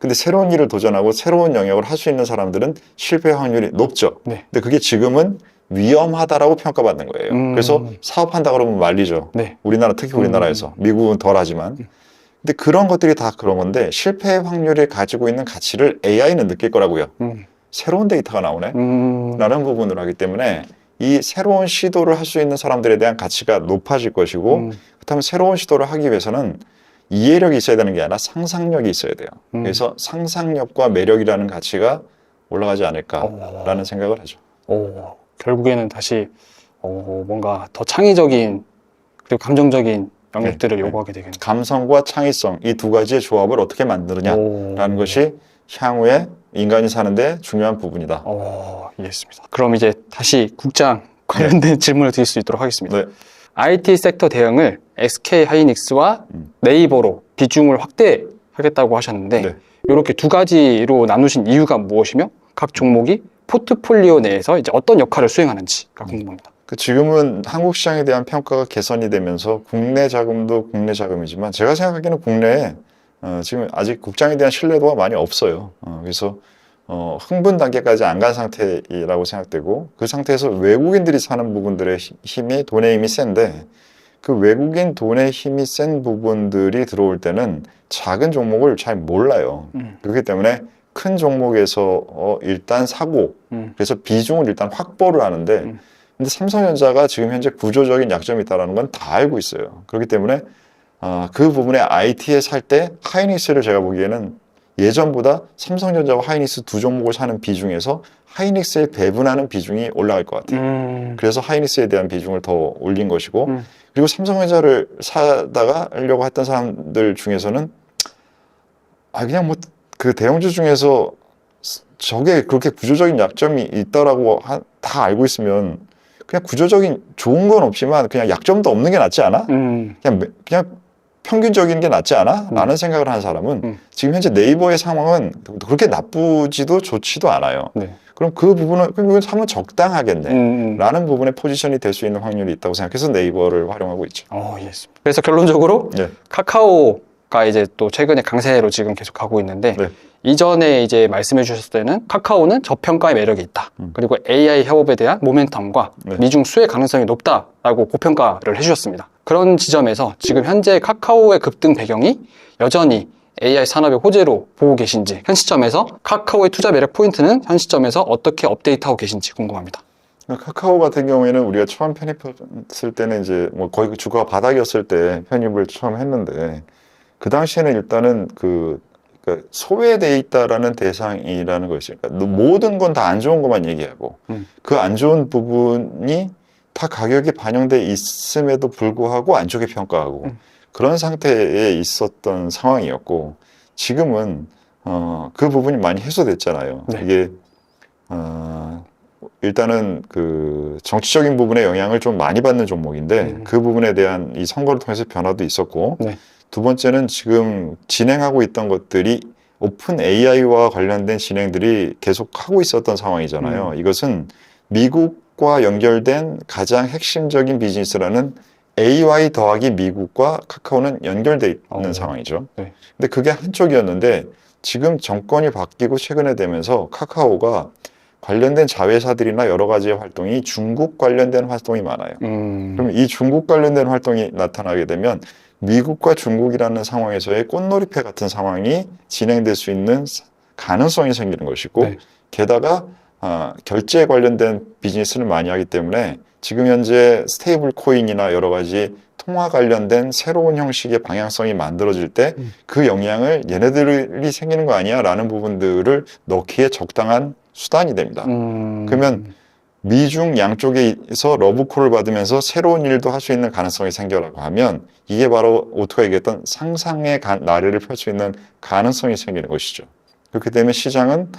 [SPEAKER 1] 근데 새로운 일을 도전하고 새로운 영역을 할 수 있는 사람들은 실패 확률이 높죠.
[SPEAKER 2] 네.
[SPEAKER 1] 근데 그게 지금은 위험하다라고 평가받는 거예요. 그래서 사업한다 그러면 말리죠.
[SPEAKER 2] 네.
[SPEAKER 1] 우리나라, 특히 우리나라에서. 미국은 덜 하지만. 근데 그런 것들이 다 그런 건데 실패 확률이 가지고 있는 가치를 AI는 느낄 거라고요. 새로운 데이터가 나오네. 라는 부분으로 하기 때문에 이 새로운 시도를 할 수 있는 사람들에 대한 가치가 높아질 것이고 그렇다면 새로운 시도를 하기 위해서는 이해력이 있어야 되는 게 아니라 상상력이 있어야 돼요. 그래서 상상력과 매력이라는 가치가 올라가지 않을까라는 생각을 하죠.
[SPEAKER 2] 결국에는 다시 뭔가 더 창의적인 그리고 감정적인 영역들을 요구하게 되겠네요.
[SPEAKER 1] 감성과 창의성 이 두 가지의 조합을 어떻게 만드느냐라는 것이 향후에 인간이 사는데 중요한 부분이다.
[SPEAKER 2] 이해했습니다. 그럼 이제 다시 국장 관련된 질문을 드릴 수 있도록 하겠습니다.
[SPEAKER 1] 네.
[SPEAKER 2] IT 섹터 대응을 SK 하이닉스와 네이버로 비중을 확대하겠다고 하셨는데
[SPEAKER 1] 네.
[SPEAKER 2] 이렇게 두 가지로 나누신 이유가 무엇이며 각 종목이 포트폴리오 내에서 이제 어떤 역할을 수행하는지가 궁금합니다.
[SPEAKER 1] 지금은 한국 시장에 대한 평가가 개선이 되면서 국내 자금도 국내 자금이지만 제가 생각하기에는 국내에 지금 아직 국장에 대한 신뢰도가 많이 없어요. 그래서 흥분 단계까지 안 간 상태라고 생각되고 그 상태에서 외국인들이 사는 부분들의 힘이 돈의 힘이 센데 그 외국인 돈의 힘이 센 부분들이 들어올 때는 작은 종목을 잘 몰라요. 그렇기 때문에 큰 종목에서 일단 사고 그래서 비중을 일단 확보를 하는데 근데 삼성전자가 지금 현재 구조적인 약점이 있다는 건 다 알고 있어요. 그렇기 때문에 그 부분에 IT에 살 때 하이닉스를 제가 보기에는 예전보다 삼성전자와 하이닉스 두 종목을 사는 비중에서 하이닉스에 배분하는 비중이 올라갈 것 같아요. 그래서 하이닉스에 대한 비중을 더 올린 것이고 그리고 삼성전자를 사다가 하려고 했던 사람들 중에서는 그냥 뭐 그 대형주 중에서 저게 그렇게 구조적인 약점이 있다라고 다 알고 있으면 그냥 구조적인 좋은 건 없지만 그냥 약점도 없는 게 낫지 않아? 그냥 평균적인 게 낫지 않아? 라는 생각을 하는 사람은 지금 현재 네이버의 상황은 그렇게 나쁘지도 좋지도 않아요.
[SPEAKER 2] 네.
[SPEAKER 3] 그럼 그 부분은 사면 적당하겠네 라는 부분에 포지션이 될 수 있는 확률이 있다고 생각해서 네이버를 활용하고 있죠.
[SPEAKER 2] 이해했습니다. 그래서 결론적으로
[SPEAKER 1] 네.
[SPEAKER 2] 카카오가 이제 또 최근에 강세로 지금 계속 가고 있는데
[SPEAKER 1] 네.
[SPEAKER 2] 이전에 이제 말씀해 주셨을 때는 카카오는 저평가의 매력이 있다. 그리고 AI 협업에 대한 모멘텀과
[SPEAKER 1] 네.
[SPEAKER 2] 미중 수혜 가능성이 높다라고 고평가를 해주셨습니다. 그런 지점에서 지금 현재 카카오의 급등 배경이 여전히 AI 산업의 호재로 보고 계신지, 현 시점에서 카카오의 투자 매력 포인트는 현 시점에서 어떻게 업데이트하고 계신지 궁금합니다.
[SPEAKER 1] 카카오 같은 경우에는 우리가 처음 편입했을 때는 이제 뭐 거의 그 주가가 바닥이었을 때 편입을 처음 했는데 그 당시에는 일단은 그러니까 소외돼 있다라는 대상이라는 것이 그러니까 모든 건 다 안 좋은 것만 얘기하고 그 안 좋은 부분이 다 가격에 반영돼 있음에도 불구하고 안 좋게 평가하고 그런 상태에 있었던 상황이었고 지금은 그 부분이 많이 해소됐잖아요.
[SPEAKER 2] 네.
[SPEAKER 1] 이게 일단은 그 정치적인 부분에 영향을 좀 많이 받는 종목인데 그 부분에 대한 이 선거를 통해서 변화도 있었고
[SPEAKER 2] 네.
[SPEAKER 1] 두 번째는 지금 진행하고 있던 것들이 오픈 AI와 관련된 진행들이 계속 하고 있었던 상황이잖아요. 이것은 미국과 연결된 가장 핵심적인 비즈니스라는 AY 더하기 미국과 카카오는 연결돼 있는 상황이죠.
[SPEAKER 2] 네.
[SPEAKER 1] 근데 그게 한쪽이었는데 지금 정권이 바뀌고 최근에 되면서 카카오가 관련된 자회사들이나 여러 가지의 활동이 중국 관련된 활동이 많아요. 그럼 이 중국 관련된 활동이 나타나게 되면 미국과 중국이라는 상황에서의 꽃놀이패 같은 상황이 진행될 수 있는 가능성이 생기는 것이고
[SPEAKER 2] 네.
[SPEAKER 1] 게다가 결제 관련된 비즈니스를 많이 하기 때문에 지금 현재 스테이블 코인이나 여러 가지 통화 관련된 새로운 형식의 방향성이 만들어질 때 그 영향을 얘네들이 생기는 거 아니야? 라는 부분들을 넣기에 적당한 수단이 됩니다. 그러면 미중 양쪽에서 러브콜을 받으면서 새로운 일도 할 수 있는 가능성이 생겨라고 하면 이게 바로 오토가 얘기했던 상상의 나래를 펼 수 있는 가능성이 생기는 것이죠. 그렇기 때문에 시장은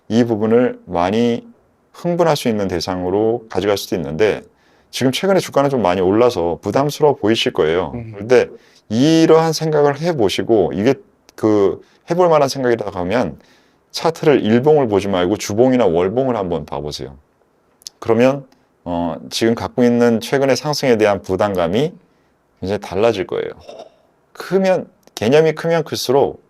[SPEAKER 1] 이 부분을 많이 흥분할 수 있는 대상으로 가져갈 수도 있는데 지금 최근에 주가는 좀 많이 올라서 부담스러워 보이실 거예요. 그런데 이러한 생각을 해보시고 이게 해볼 만한 생각이라고 하면 차트를 일봉을 보지 말고 주봉이나 월봉을 한번 봐보세요. 그러면 지금 갖고 있는 최근의 상승에 대한 부담감이 굉장히 달라질 거예요. 개념이 크면 클수록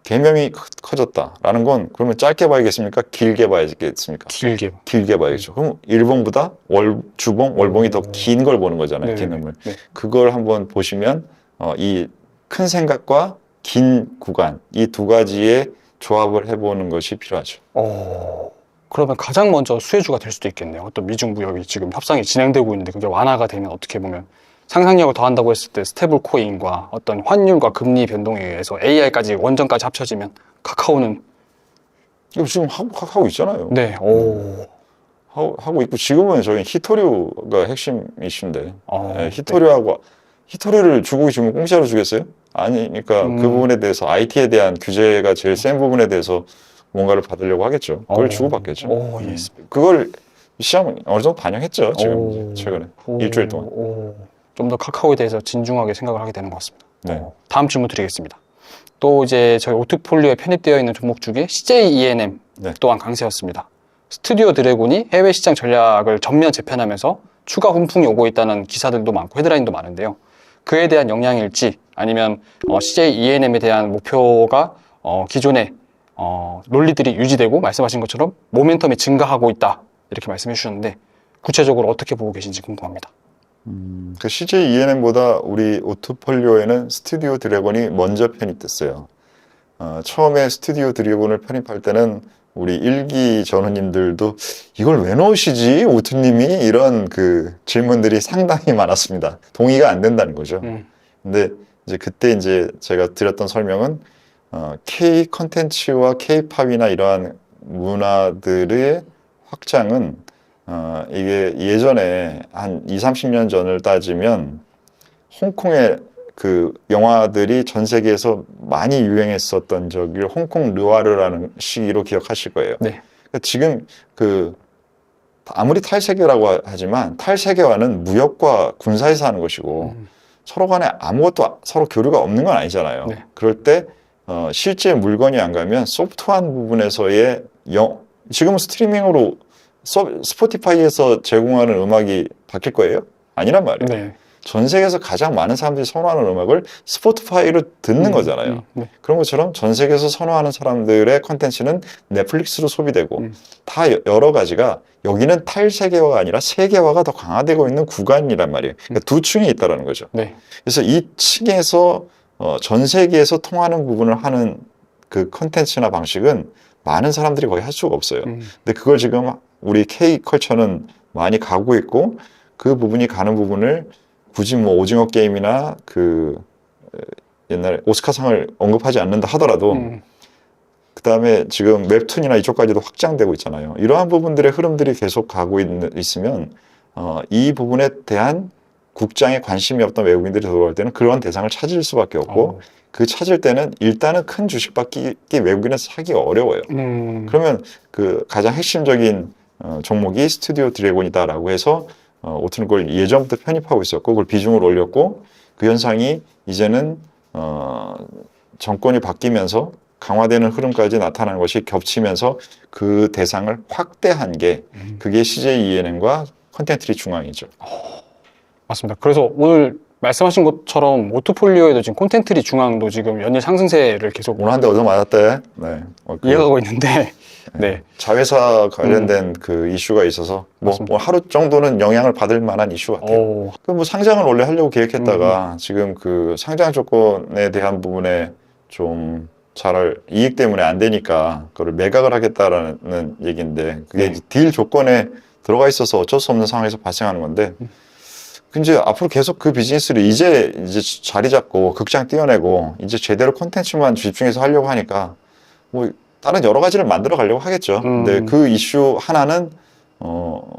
[SPEAKER 3] 개념이 커졌다라는 건 그러면 짧게 봐야겠습니까? 길게 봐야겠습니까? 길게 봐야겠죠. 그럼 일봉보다 주봉, 월봉이 더 긴 걸 보는 거잖아요. 개념을. 그걸 한번 보시면 이 큰 생각과 긴 구간 이 두 가지의 조합을 해보는 것이 필요하죠.
[SPEAKER 2] 그러면 가장 먼저 수혜주가 될 수도 있겠네요. 어떤 미중 무역이 지금 협상이 진행되고 있는데 그게 완화가 되면 어떻게 보면 상상력을 더한다고 했을 때 스테이블 코인과 어떤 환율과 금리 변동에 의해서 AI까지 원전까지 합쳐지면 카카오는
[SPEAKER 3] 이거 지금 하고 있잖아요.
[SPEAKER 2] 네,
[SPEAKER 3] 하고 있고 지금은 저희 히토류가 핵심 이슈인데 히토류를 주고 지금 공짜로 주겠어요? 아니니까 그 부분에 대해서 IT에 대한 규제가 제일 센 부분에 대해서 뭔가를 받으려고 하겠죠. 그걸 주고받겠죠. 그걸 시장 어느 정도 반영했죠. 지금 최근에 일주일 동안.
[SPEAKER 2] 좀 더 카카오에 대해서 진중하게 생각을 하게 되는 것 같습니다.
[SPEAKER 3] 네.
[SPEAKER 2] 다음 질문 드리겠습니다. 또 이제 저희 오트폴리오에 편입되어 있는 종목 중에 CJ ENM 또한 강세였습니다. 스튜디오 드래곤이 해외 시장 전략을 전면 재편하면서 추가 훈풍이 오고 있다는 기사들도 많고 헤드라인도 많은데요. 그에 대한 영향일지 아니면 CJ ENM에 대한 목표가 기존의 논리들이 유지되고 말씀하신 것처럼 모멘텀이 증가하고 있다 이렇게 말씀해 주셨는데 구체적으로 어떻게 보고 계신지 궁금합니다.
[SPEAKER 3] 그 CJ ENM보다 우리 오토폴리오에는 스튜디오 드래곤이 먼저 편입됐어요. 처음에 스튜디오 드래곤을 편입할 때는 우리 일기 전우님들도 이걸 왜 넣으시지? 오투님이 이런 그 질문들이 상당히 많았습니다. 동의가 안 된다는 거죠. 근데 이제 그때 이제 제가 드렸던 설명은 K 컨텐츠와 K 팝이나 이러한 문화들의 확장은 이게 예전에 한 20-30년 전을 따지면 홍콩의 그 영화들이 전 세계에서 많이 유행했었던 저기를 홍콩 르와르라는 시기로 기억하실 거예요.
[SPEAKER 2] 네.
[SPEAKER 3] 그러니까 지금 그 아무리 탈세계라고 하지만 탈세계화는 무역과 군사에서 하는 것이고 서로 간에 아무것도 서로 교류가 없는 건 아니잖아요.
[SPEAKER 2] 네.
[SPEAKER 3] 그럴 때 실제 물건이 안 가면 소프트한 부분에서의 지금은 스트리밍으로 스포티파이에서 제공하는 음악이 바뀔 거예요? 아니란 말이에요.
[SPEAKER 2] 네.
[SPEAKER 3] 전 세계에서 가장 많은 사람들이 선호하는 음악을 스포티파이로 듣는 거잖아요. 그런 것처럼 전 세계에서 선호하는 사람들의 컨텐츠는 넷플릭스로 소비되고 다 여러 가지가 여기는 탈세계화가 아니라 세계화가 더 강화되고 있는 구간이란 말이에요. 그러니까 두 층이 있다는 거죠.
[SPEAKER 2] 네.
[SPEAKER 3] 그래서 이 층에서 전 세계에서 통하는 부분을 하는 그 컨텐츠나 방식은 많은 사람들이 거의 할 수가 없어요. 근데 그걸 지금 우리 K컬처는 많이 가고 있고 그 부분이 가는 부분을 굳이 뭐 오징어 게임이나 그 옛날에 오스카상을 언급하지 않는다 하더라도 그 다음에 지금 웹툰이나 이쪽까지도 확장되고 있잖아요. 이러한 부분들의 흐름들이 계속 가고 있으면 이 부분에 대한 국장에 관심이 없던 외국인들이 들어올 때는 그런 대상을 찾을 수밖에 없고 그 찾을 때는 일단은 큰 주식밖에 외국인은 사기 어려워요. 그러면 그 가장 핵심적인 종목이 스튜디오 드래곤이다라고 해서 오트는 걸 예전부터 편입하고 있었고 그걸 비중을 올렸고 그 현상이 이제는 정권이 바뀌면서 강화되는 흐름까지 나타나는 것이 겹치면서 그 대상을 확대한 게 그게 CJ ENM과 컨텐트리 중앙이죠.
[SPEAKER 2] 맞습니다. 그래서 오늘 말씀하신 것처럼 오토폴리오에도 지금 콘텐트리 중앙도 지금 연일 상승세를 계속
[SPEAKER 3] 오늘 한 대 얻어 맞았대. 네.
[SPEAKER 2] 이어가고 있는데 네.
[SPEAKER 3] 자회사 관련된 그 이슈가 있어서 뭐 하루 정도는 영향을 받을 만한 이슈 같아요. 그 뭐 상장을 원래 하려고 계획했다가 지금 그 상장 조건에 대한 부분에 좀 잘 이익 때문에 안 되니까 그걸 매각을 하겠다라는 얘기인데 그게 이제 딜 조건에 들어가 있어서 어쩔 수 없는 상황에서 발생하는 건데 이제 앞으로 계속 그 비즈니스를 이제 자리 잡고 극장 띄워내고 이제 제대로 콘텐츠만 집중해서 하려고 하니까 뭐 다른 여러 가지를 만들어 가려고 하겠죠. 근데 그 이슈 하나는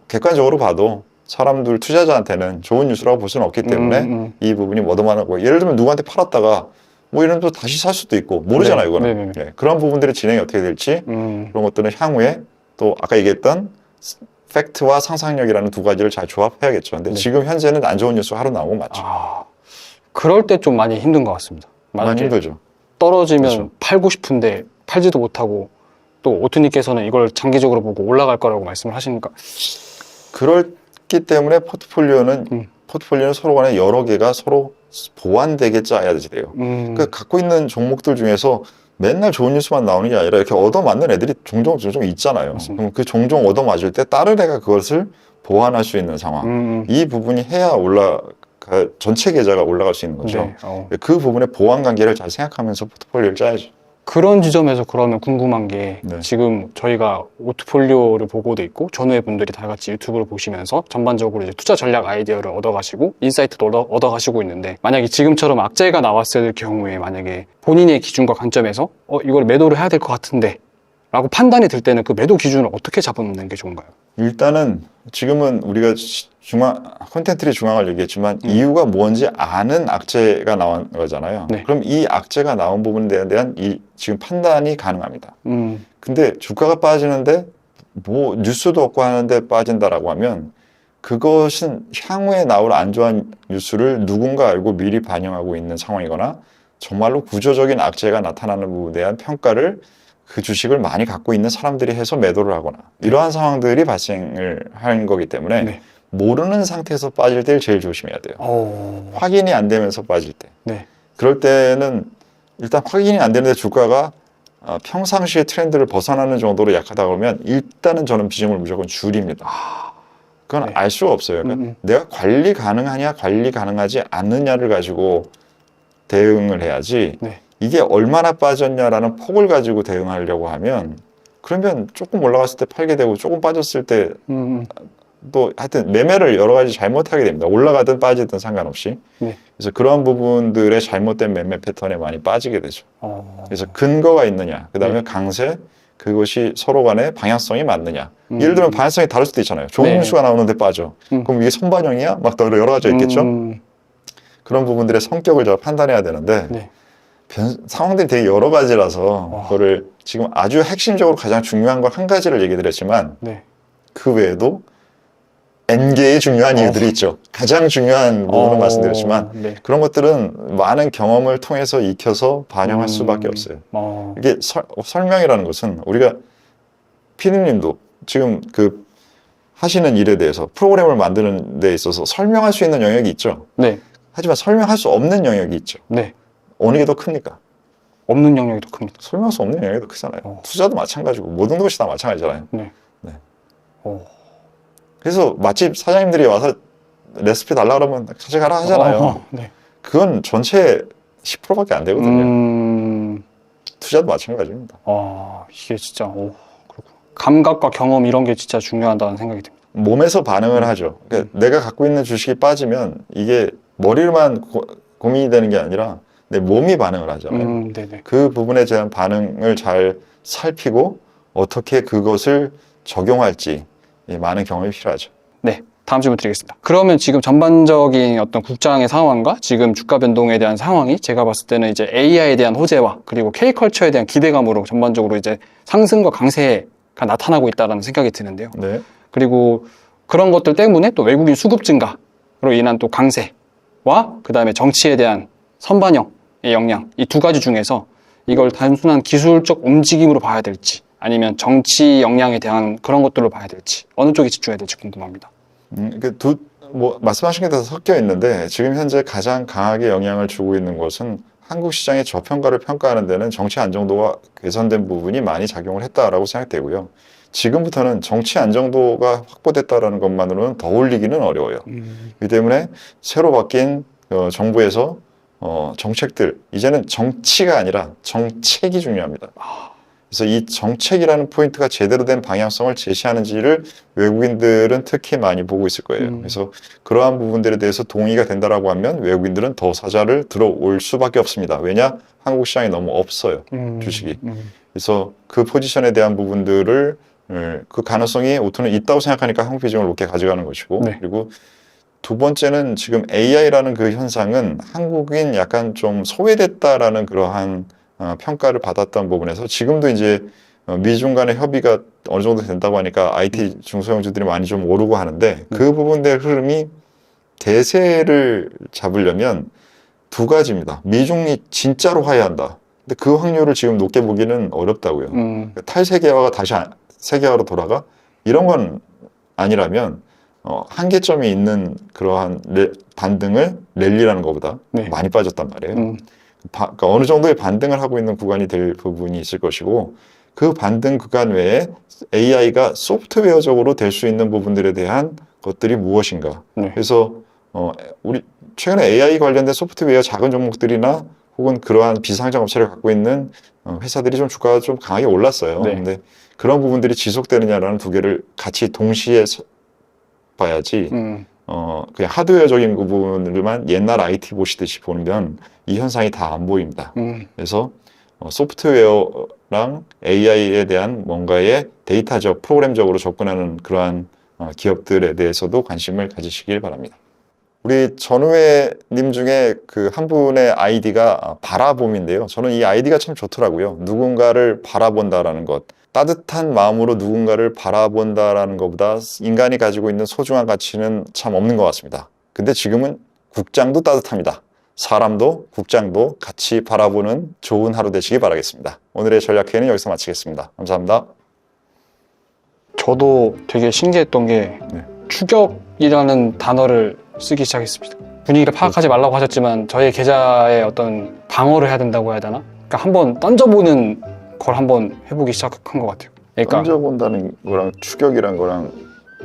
[SPEAKER 3] 객관적으로 봐도 사람들 투자자한테는 좋은 뉴스라고 볼 수는 없기 때문에 이 부분이 얻어맞고 예를 들면 누구한테 팔았다가 뭐 이런 또 다시 살 수도 있고 모르잖아요. 이거는 네, 그런 부분들의 진행이 어떻게 될지 그런 것들은 향후에 또 아까 얘기했던 팩트와 상상력이라는 두 가지를 잘 조합해야겠죠. 근데 지금 현재는 안 좋은 뉴스가 하루 나오고 맞죠.
[SPEAKER 2] 그럴 때 좀 많이 힘든 것 같습니다.
[SPEAKER 3] 많이 힘들죠.
[SPEAKER 2] 떨어지면 그렇죠. 팔고 싶은데 팔지도 못하고 또 오트님께서는 이걸 장기적으로 보고 올라갈 거라고 말씀을 하시니까
[SPEAKER 3] 그렇기 때문에 포트폴리오는 서로 간에 여러 개가 서로 보완되게 짜야 돼요. 그러니까 갖고 있는 종목들 중에서 맨날 좋은 뉴스만 나오는 게 아니라 이렇게 얻어맞는 애들이 종종 있잖아요.
[SPEAKER 2] 맞습니다.
[SPEAKER 3] 그럼 그 종종 얻어맞을 때 다른 애가 그것을 보완할 수 있는 상황. 이 부분이 해야 전체 계좌가 올라갈 수 있는 거죠.
[SPEAKER 2] 네.
[SPEAKER 3] 그 부분의 보완 관계를 잘 생각하면서 포트폴리오를 짜야죠.
[SPEAKER 2] 그런 지점에서 그러면 궁금한 게
[SPEAKER 3] 네.
[SPEAKER 2] 지금 저희가 포트폴리오를 보고도 있고 전후의 분들이 다 같이 유튜브를 보시면서 전반적으로 이제 투자 전략 아이디어를 얻어가시고 인사이트도 얻어가시고 있는데 만약에 지금처럼 악재가 나왔을 경우에 만약에 본인의 기준과 관점에서 이걸 매도를 해야 될 것 같은데 라고 판단이 들 때는 그 매도 기준을 어떻게 잡는 게 좋은가요?
[SPEAKER 3] 일단은 지금은 우리가 콘텐츠리 중앙을 얘기했지만 이유가 뭔지 아는 악재가 나온 거잖아요.
[SPEAKER 2] 네.
[SPEAKER 3] 그럼 이 악재가 나온 부분에 대한 지금 판단이 가능합니다. 근데 주가가 빠지는데 뭐 뉴스도 없고 하는데 빠진다라고 하면 그것은 향후에 나올 안 좋은 뉴스를 누군가 알고 미리 반영하고 있는 상황이거나 정말로 구조적인 악재가 나타나는 부분에 대한 평가를 그 주식을 많이 갖고 있는 사람들이 해서 매도를 하거나 이러한 상황들이 발생을 하는 거기 때문에
[SPEAKER 2] 네.
[SPEAKER 3] 모르는 상태에서 빠질 때를 제일 조심해야 돼요. 확인이 안 되면서 빠질 때.
[SPEAKER 2] 네.
[SPEAKER 3] 그럴 때는 일단 확인이 안 되는데 주가가 평상시의 트렌드를 벗어나는 정도로 약하다 그러면 일단은 저는 비중을 무조건 줄입니다. 그건
[SPEAKER 2] 네.
[SPEAKER 3] 알 수가 없어요. 그러니까 내가 관리 가능하냐 관리 가능하지 않느냐를 가지고 대응을 해야지
[SPEAKER 2] 네.
[SPEAKER 3] 이게 얼마나 빠졌냐라는 폭을 가지고 대응하려고 하면 그러면 조금 올라갔을 때 팔게 되고 조금 빠졌을 때 또 하여튼 매매를 여러 가지 잘못하게 됩니다. 올라가든 빠지든 상관없이.
[SPEAKER 2] 네.
[SPEAKER 3] 그래서 그런 부분들의 잘못된 매매 패턴에 많이 빠지게 되죠. 그래서 근거가 있느냐, 그 다음에 강세, 그것이 서로 간의 방향성이 맞느냐. 예를 들면 방향성이 다를 수도 있잖아요. 좋은
[SPEAKER 2] 네.
[SPEAKER 3] 뉴스가 나오는데 빠져. 그럼 이게 선반영이야? 막 여러 가지가 있겠죠. 그런 부분들의 성격을 제가 판단해야 되는데
[SPEAKER 2] 네.
[SPEAKER 3] 상황들이 되게 여러 가지라서 그거를 지금 아주 핵심적으로 가장 중요한 건 한 가지를 얘기 드렸지만
[SPEAKER 2] 네.
[SPEAKER 3] 그 외에도 N개의 중요한 이유들이 있죠. 가장 중요한 부분은 말씀드렸지만
[SPEAKER 2] 네.
[SPEAKER 3] 그런 것들은 많은 경험을 통해서 익혀서 반영할 수밖에 없어요. 이게 설명이라는 것은 우리가 피디님도 지금 그 하시는 일에 대해서 프로그램을 만드는 데 있어서 설명할 수 있는 영역이 있죠.
[SPEAKER 2] 네.
[SPEAKER 3] 하지만 설명할 수 없는 영역이 있죠.
[SPEAKER 2] 네.
[SPEAKER 3] 어느 게 더 큽니까?
[SPEAKER 2] 없는 영역이 더 큽니다.
[SPEAKER 3] 설명할 수 없는 영역이 더 크잖아요. 투자도 마찬가지고 모든 것이 다 마찬가지잖아요.
[SPEAKER 2] 네.
[SPEAKER 3] 네. 그래서 맛집 사장님들이 와서 레시피 달라 그러면 가져가라 하잖아요.
[SPEAKER 2] 네.
[SPEAKER 3] 그건 전체 10%밖에 안 되거든요. 투자도 마찬가지입니다.
[SPEAKER 2] 이게 진짜 그렇구나. 감각과 경험 이런 게 진짜 중요하다는 생각이 듭니다.
[SPEAKER 3] 몸에서 반응을 하죠. 그러니까 내가 갖고 있는 주식이 빠지면 이게 머리만 고민이 되는 게 아니라 내 몸이 반응을 하잖아요.
[SPEAKER 2] 네네.
[SPEAKER 3] 그 부분에 대한 반응을 잘 살피고 어떻게 그것을 적용할지 많은 경험이 필요하죠.
[SPEAKER 2] 네. 다음 질문 드리겠습니다. 그러면 지금 전반적인 어떤 국장의 상황과 지금 주가 변동에 대한 상황이 제가 봤을 때는 이제 AI에 대한 호재와 그리고 K컬처에 대한 기대감으로 전반적으로 이제 상승과 강세가 나타나고 있다는 생각이 드는데요.
[SPEAKER 3] 네.
[SPEAKER 2] 그리고 그런 것들 때문에 또 외국인 수급 증가로 인한 또 강세와 그 다음에 정치에 대한 선반영의 영향, 이 두 가지 중에서 이걸 단순한 기술적 움직임으로 봐야 될지 아니면 정치 영향에 대한 그런 것들로 봐야 될지 어느 쪽에 집중해야 될지 궁금합니다.
[SPEAKER 3] 말씀하신 게 다 섞여 있는데 지금 현재 가장 강하게 영향을 주고 있는 것은 한국 시장의 저평가를 평가하는 데는 정치 안정도가 개선된 부분이 많이 작용을 했다라고 생각되고요. 지금부터는 정치 안정도가 확보됐다라는 것만으로는 더 올리기는 어려워요. 그렇기 때문에 새로 바뀐 정부에서 정책들, 이제는 정치가 아니라 정책이 중요합니다. 그래서 이 정책이라는 포인트가 제대로 된 방향성을 제시하는지를 외국인들은 특히 많이 보고 있을 거예요. 그래서 그러한 부분들에 대해서 동의가 된다라고 하면 외국인들은 더 사자를 들어올 수밖에 없습니다. 왜냐? 한국 시장이 너무 없어요. 주식이. 그래서 그 포지션에 대한 부분들을 그 가능성이 오토는 있다고 생각하니까 한국 비중을 높게 가져가는 것이고
[SPEAKER 2] 네.
[SPEAKER 3] 그리고 두 번째는 지금 AI라는 그 현상은 한국인 약간 좀 소외됐다라는 그러한 평가를 받았던 부분에서 지금도 이제 미중 간의 협의가 어느 정도 된다고 하니까 IT 중소형주들이 많이 좀 오르고 하는데 그 부분의 흐름이 대세를 잡으려면 두 가지입니다. 미중이 진짜로 화해한다. 근데 그 확률을 지금 높게 보기는 어렵다고요. 탈세계화가 다시 세계화로 돌아가? 이런 건 아니라면 한계점이 있는 그러한 반등을 랠리라는 것보다
[SPEAKER 2] 네.
[SPEAKER 3] 많이 빠졌단 말이에요. 그러니까 어느 정도의 반등을 하고 있는 구간이 될 부분이 있을 것이고 그 반등 구간 외에 AI가 소프트웨어적으로 될 수 있는 부분들에 대한 것들이 무엇인가.
[SPEAKER 2] 네.
[SPEAKER 3] 그래서 우리 최근에 AI 관련된 소프트웨어 작은 종목들이나 혹은 그러한 비상장 업체를 갖고 있는 회사들이 좀 주가가 좀 강하게 올랐어요.
[SPEAKER 2] 네.
[SPEAKER 3] 근데 그런 부분들이 지속되느냐라는 두 개를 같이 동시에 봐야지 그냥 하드웨어적인 부분들만 옛날 IT 보시듯이 보면 이 현상이 다 안 보입니다. 그래서 소프트웨어랑 AI에 대한 뭔가의 데이터적, 프로그램적으로 접근하는 그러한 기업들에 대해서도 관심을 가지시길 바랍니다. 우리 전우회님 중에 그 한 분의 아이디가 바라봄인데요. 저는 이 아이디가 참 좋더라고요. 누군가를 바라본다라는 것. 따뜻한 마음으로 누군가를 바라본다라는 것보다 인간이 가지고 있는 소중한 가치는 참 없는 것 같습니다. 근데 지금은 국장도 따뜻합니다. 사람도 국장도 같이 바라보는 좋은 하루 되시기 바라겠습니다. 오늘의 전략회의는 여기서 마치겠습니다. 감사합니다.
[SPEAKER 2] 저도 되게 신기했던 게
[SPEAKER 3] 네.
[SPEAKER 2] 추격이라는 단어를 쓰기 시작했습니다. 분위기를 파악하지 말라고 하셨지만 저의 계좌에 어떤 방어를 해야 된다고 해야 되나? 그러니까 한번 던져보는 걸 한번 해보기 시작한 것 같아요. 그러니까
[SPEAKER 3] 던져본다는 거랑 추격이란 거랑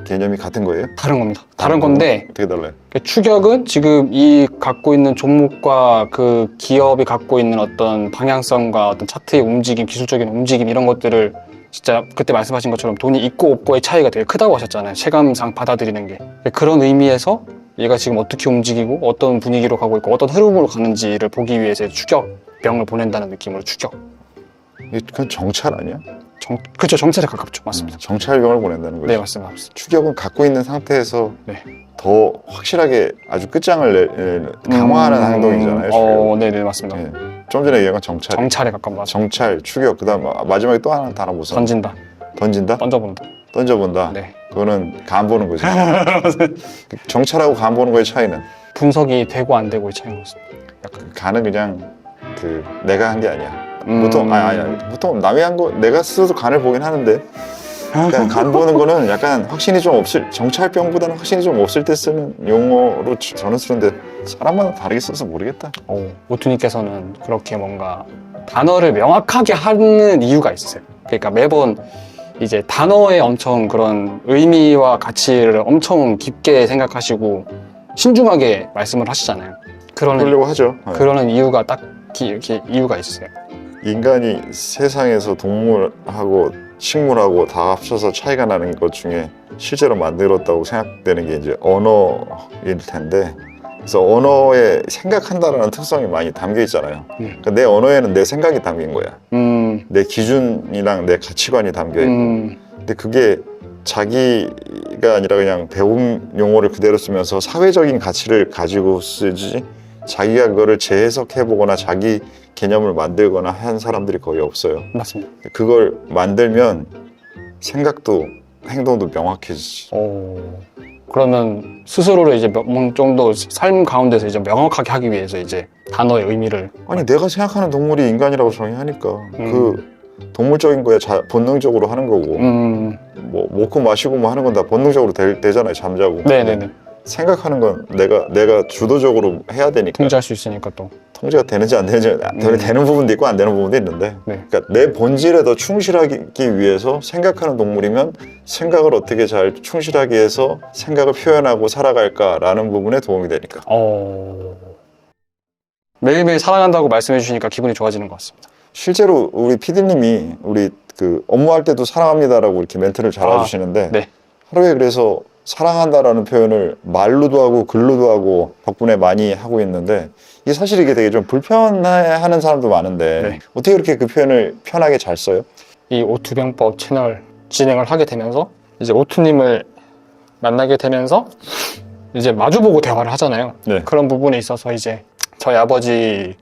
[SPEAKER 3] 개념이 같은 거예요?
[SPEAKER 2] 다른 겁니다. 다른 건데
[SPEAKER 3] 어떻게 달라요?
[SPEAKER 2] 추격은 지금 이 갖고 있는 종목과 그 기업이 갖고 있는 어떤 방향성과 어떤 차트의 움직임, 기술적인 움직임 이런 것들을 진짜 그때 말씀하신 것처럼 돈이 있고 없고의 차이가 되게 크다고 하셨잖아요. 체감상 받아들이는 게. 그런 의미에서 얘가 지금 어떻게 움직이고 어떤 분위기로 가고 있고 어떤 흐름으로 가는지를 보기 위해서 추격병을 보낸다는 느낌으로 추격.
[SPEAKER 3] 그건 정찰 아니야?
[SPEAKER 2] 그렇죠. 정찰에 가깝죠. 맞습니다.
[SPEAKER 3] 정찰병을 보낸다는 거죠.
[SPEAKER 2] 네, 맞습니다.
[SPEAKER 3] 추격은 갖고 있는 상태에서
[SPEAKER 2] 네.
[SPEAKER 3] 더 확실하게 아주 끝장을 강화하는 행동이잖아요. 추격은.
[SPEAKER 2] 네네, 맞습니다.
[SPEAKER 3] 네. 좀 전에 얘기한 건 정찰.
[SPEAKER 2] 정찰에 가까운 맞죠.
[SPEAKER 3] 정찰, 추격, 그다음 마지막에 또 하나 단어 보세요.
[SPEAKER 2] 던진다.
[SPEAKER 3] 던진다?
[SPEAKER 2] 던져본다.
[SPEAKER 3] 던져본다.
[SPEAKER 2] 네.
[SPEAKER 3] 그거는 간 보는 거죠. 정찰하고 간 보는 거의 차이는
[SPEAKER 2] 분석이 되고 안 되고의 차이인 것 같습니다.
[SPEAKER 3] 간은 그냥 그 내가 한 게 아니야. 보통 보통 남이 한 거 내가 스스로 간을 보긴 하는데 그러니까 간 보는 거는 약간 확신이 좀 없을 정찰병보다는 확신이 좀 없을 때 쓰는 용어로 저는 쓰는데 사람마다 다르게 써서 모르겠다.
[SPEAKER 2] 오투님께서는 그렇게 뭔가 단어를 명확하게 하는 이유가 있으세요. 그러니까 매번 이제 단어에 엄청 그런 의미와 가치를 엄청 깊게 생각하시고 신중하게 말씀을 하시잖아요.
[SPEAKER 3] 그러려고 하죠. 네.
[SPEAKER 2] 그러는 이유가 딱히 이렇게 이유가 있으세요.
[SPEAKER 3] 인간이 세상에서 동물하고 식물하고 다 합쳐서 차이가 나는 것 중에 실제로 만들었다고 생각되는 게 이제 언어일 텐데, 그래서 언어에 생각한다라는 특성이 많이 담겨 있잖아요. 그러니까 내 언어에는 내 생각이 담긴 거야. 내 기준이랑 내 가치관이 담겨 있고. 근데 그게 자기가 아니라 그냥 배운 용어를 그대로 쓰면서 사회적인 가치를 가지고 쓰지, 자기가 그거를 재해석해보거나 자기 개념을 만들거나 한 사람들이 거의 없어요.
[SPEAKER 2] 맞습니다.
[SPEAKER 3] 그걸 만들면 생각도 행동도 명확해지지.
[SPEAKER 2] 그러면 스스로를 이제 좀 더 삶 가운데서 이제 명확하게 하기 위해서 이제 단어의 의미를
[SPEAKER 3] 아니 내가 생각하는 동물이 인간이라고 정의하니까 그 동물적인 거야 본능적으로 하는 거고 뭐 먹고 마시고 뭐 하는 건 다 본능적으로 되잖아요. 잠자고.
[SPEAKER 2] 네네네.
[SPEAKER 3] 생각하는 건 내가 주도적으로 해야 되니까.
[SPEAKER 2] 통제할 수 있으니까 또.
[SPEAKER 3] 통제가 되는지 안 되는지 되는 부분도 있고 안 되는 부분도 있는데 그러니까 내 본질에 더 충실하기 위해서 생각하는 동물이면 생각을 어떻게 잘 충실하게 해서 생각을 표현하고 살아갈까라는 부분에 도움이 되니까.
[SPEAKER 2] 매일매일 사랑한다고 말씀해 주시니까 기분이 좋아지는 것 같습니다.
[SPEAKER 3] 실제로 우리 PD님이 우리 그 업무할 때도 사랑합니다라고 이렇게 멘트를 잘 해주시는데
[SPEAKER 2] 네.
[SPEAKER 3] 하루에 그래서 사랑한다라는 표현을 말로도 하고 글로도 하고 덕분에 많이 하고 있는데 이게 사실 이게 되게 좀 불편해하는 사람도 많은데
[SPEAKER 2] 네.
[SPEAKER 3] 어떻게 그렇게 그 표현을 편하게 잘 써요?
[SPEAKER 2] 이 오투병법 채널 진행을 하게 되면서 이제 오투님을 만나게 되면서 이제 마주보고 대화를 하잖아요.
[SPEAKER 3] 네.
[SPEAKER 2] 그런 부분에 있어서 이제 저희 아버지가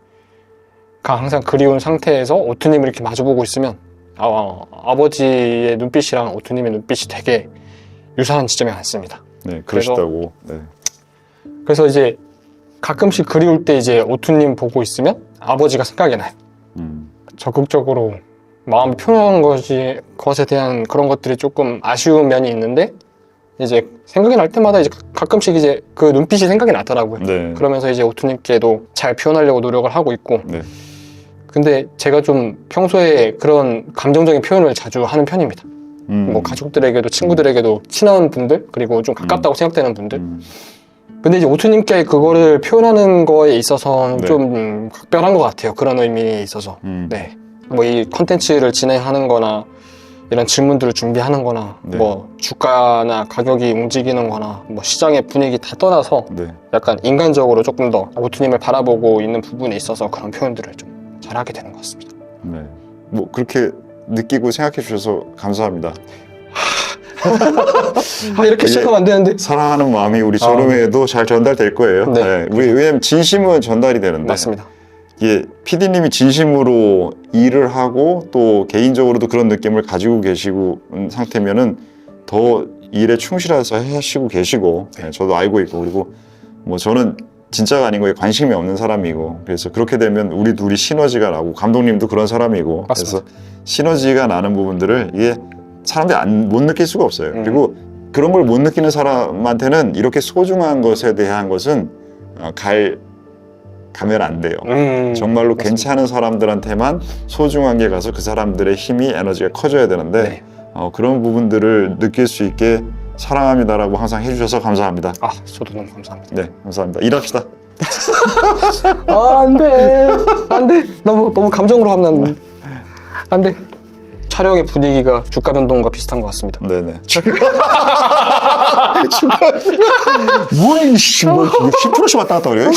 [SPEAKER 2] 항상 그리운 상태에서 오투님을 이렇게 마주보고 있으면 아버지의 눈빛이랑 오투님의 눈빛이 되게 유사한 지점이 많습니다.
[SPEAKER 3] 네, 그러시다고. 네.
[SPEAKER 2] 그래서 이제 가끔씩 그리울 때 이제 오투님 보고 있으면 아버지가 생각이 나요. 적극적으로 마음을 표현하는 것에 대한 그런 것들이 조금 아쉬운 면이 있는데 이제 생각이 날 때마다 이제 가끔씩 이제 그 눈빛이 생각이 나더라고요.
[SPEAKER 3] 네.
[SPEAKER 2] 그러면서 이제 오투님께도 잘 표현하려고 노력을 하고 있고.
[SPEAKER 3] 네.
[SPEAKER 2] 근데 제가 좀 평소에 그런 감정적인 표현을 자주 하는 편입니다. 뭐 가족들에게도 친구들에게도 친한 분들 그리고 좀 가깝다고 생각되는 분들. 근데 이제 오투님께 그거를 표현하는 거에 있어서는
[SPEAKER 3] 네.
[SPEAKER 2] 좀 각별한 것 같아요. 그런 의미에 있어서. 네. 뭐 이 컨텐츠를 진행하는 거나 이런 질문들을 준비하는 거나
[SPEAKER 3] 네.
[SPEAKER 2] 뭐 주가나 가격이 움직이는 거나 뭐 시장의 분위기 다 떠나서
[SPEAKER 3] 네.
[SPEAKER 2] 약간 인간적으로 조금 더 오투님을 바라보고 있는 부분에 있어서 그런 표현들을 좀 잘하게 되는 것 같습니다.
[SPEAKER 3] 네. 뭐 그렇게 느끼고 생각해 주셔서 감사합니다.
[SPEAKER 2] 이렇게 시작하면 안 되는데.
[SPEAKER 3] 사랑하는 마음이 우리 저름에도 잘 전달될 거예요.
[SPEAKER 2] 네.
[SPEAKER 3] 네. 왜냐면 진심은 전달이 되는데
[SPEAKER 2] 맞습니다.
[SPEAKER 3] 이게 PD님이 진심으로 일을 하고 또 개인적으로도 그런 느낌을 가지고 계시고 상태면은 더 일에 충실해서 하시고 계시고 네, 저도 알고 있고 그리고 뭐 저는 진짜가 아닌 거에 관심이 없는 사람이고 그래서 그렇게 되면 우리 둘이 시너지가 나고 감독님도 그런 사람이고
[SPEAKER 2] 맞습니다.
[SPEAKER 3] 그래서 시너지가 나는 부분들을 이게 사람들이 못 느낄 수가 없어요. 그리고 그런 걸 못 느끼는 사람한테는 이렇게 소중한 것에 대한 것은 가면 안 돼요. 정말로
[SPEAKER 2] 맞습니다.
[SPEAKER 3] 괜찮은 사람들한테만 소중한 게 가서 그 사람들의 힘이 에너지가 커져야 되는데
[SPEAKER 2] 네.
[SPEAKER 3] 그런 부분들을 느낄 수 있게 사랑합니다라고 항상 해주셔서 감사합니다.
[SPEAKER 2] 아, 저도 너무 감사합니다.
[SPEAKER 3] 네, 감사합니다. 일합시다.
[SPEAKER 2] 안 돼. 안 돼. 너무 감정으로 하면 안 돼. 촬영의 분위기가 주가 변동과 비슷한 것 같습니다.
[SPEAKER 3] 네네. 뭐야, 뭐 10%씩 왔다 갔다 그래요?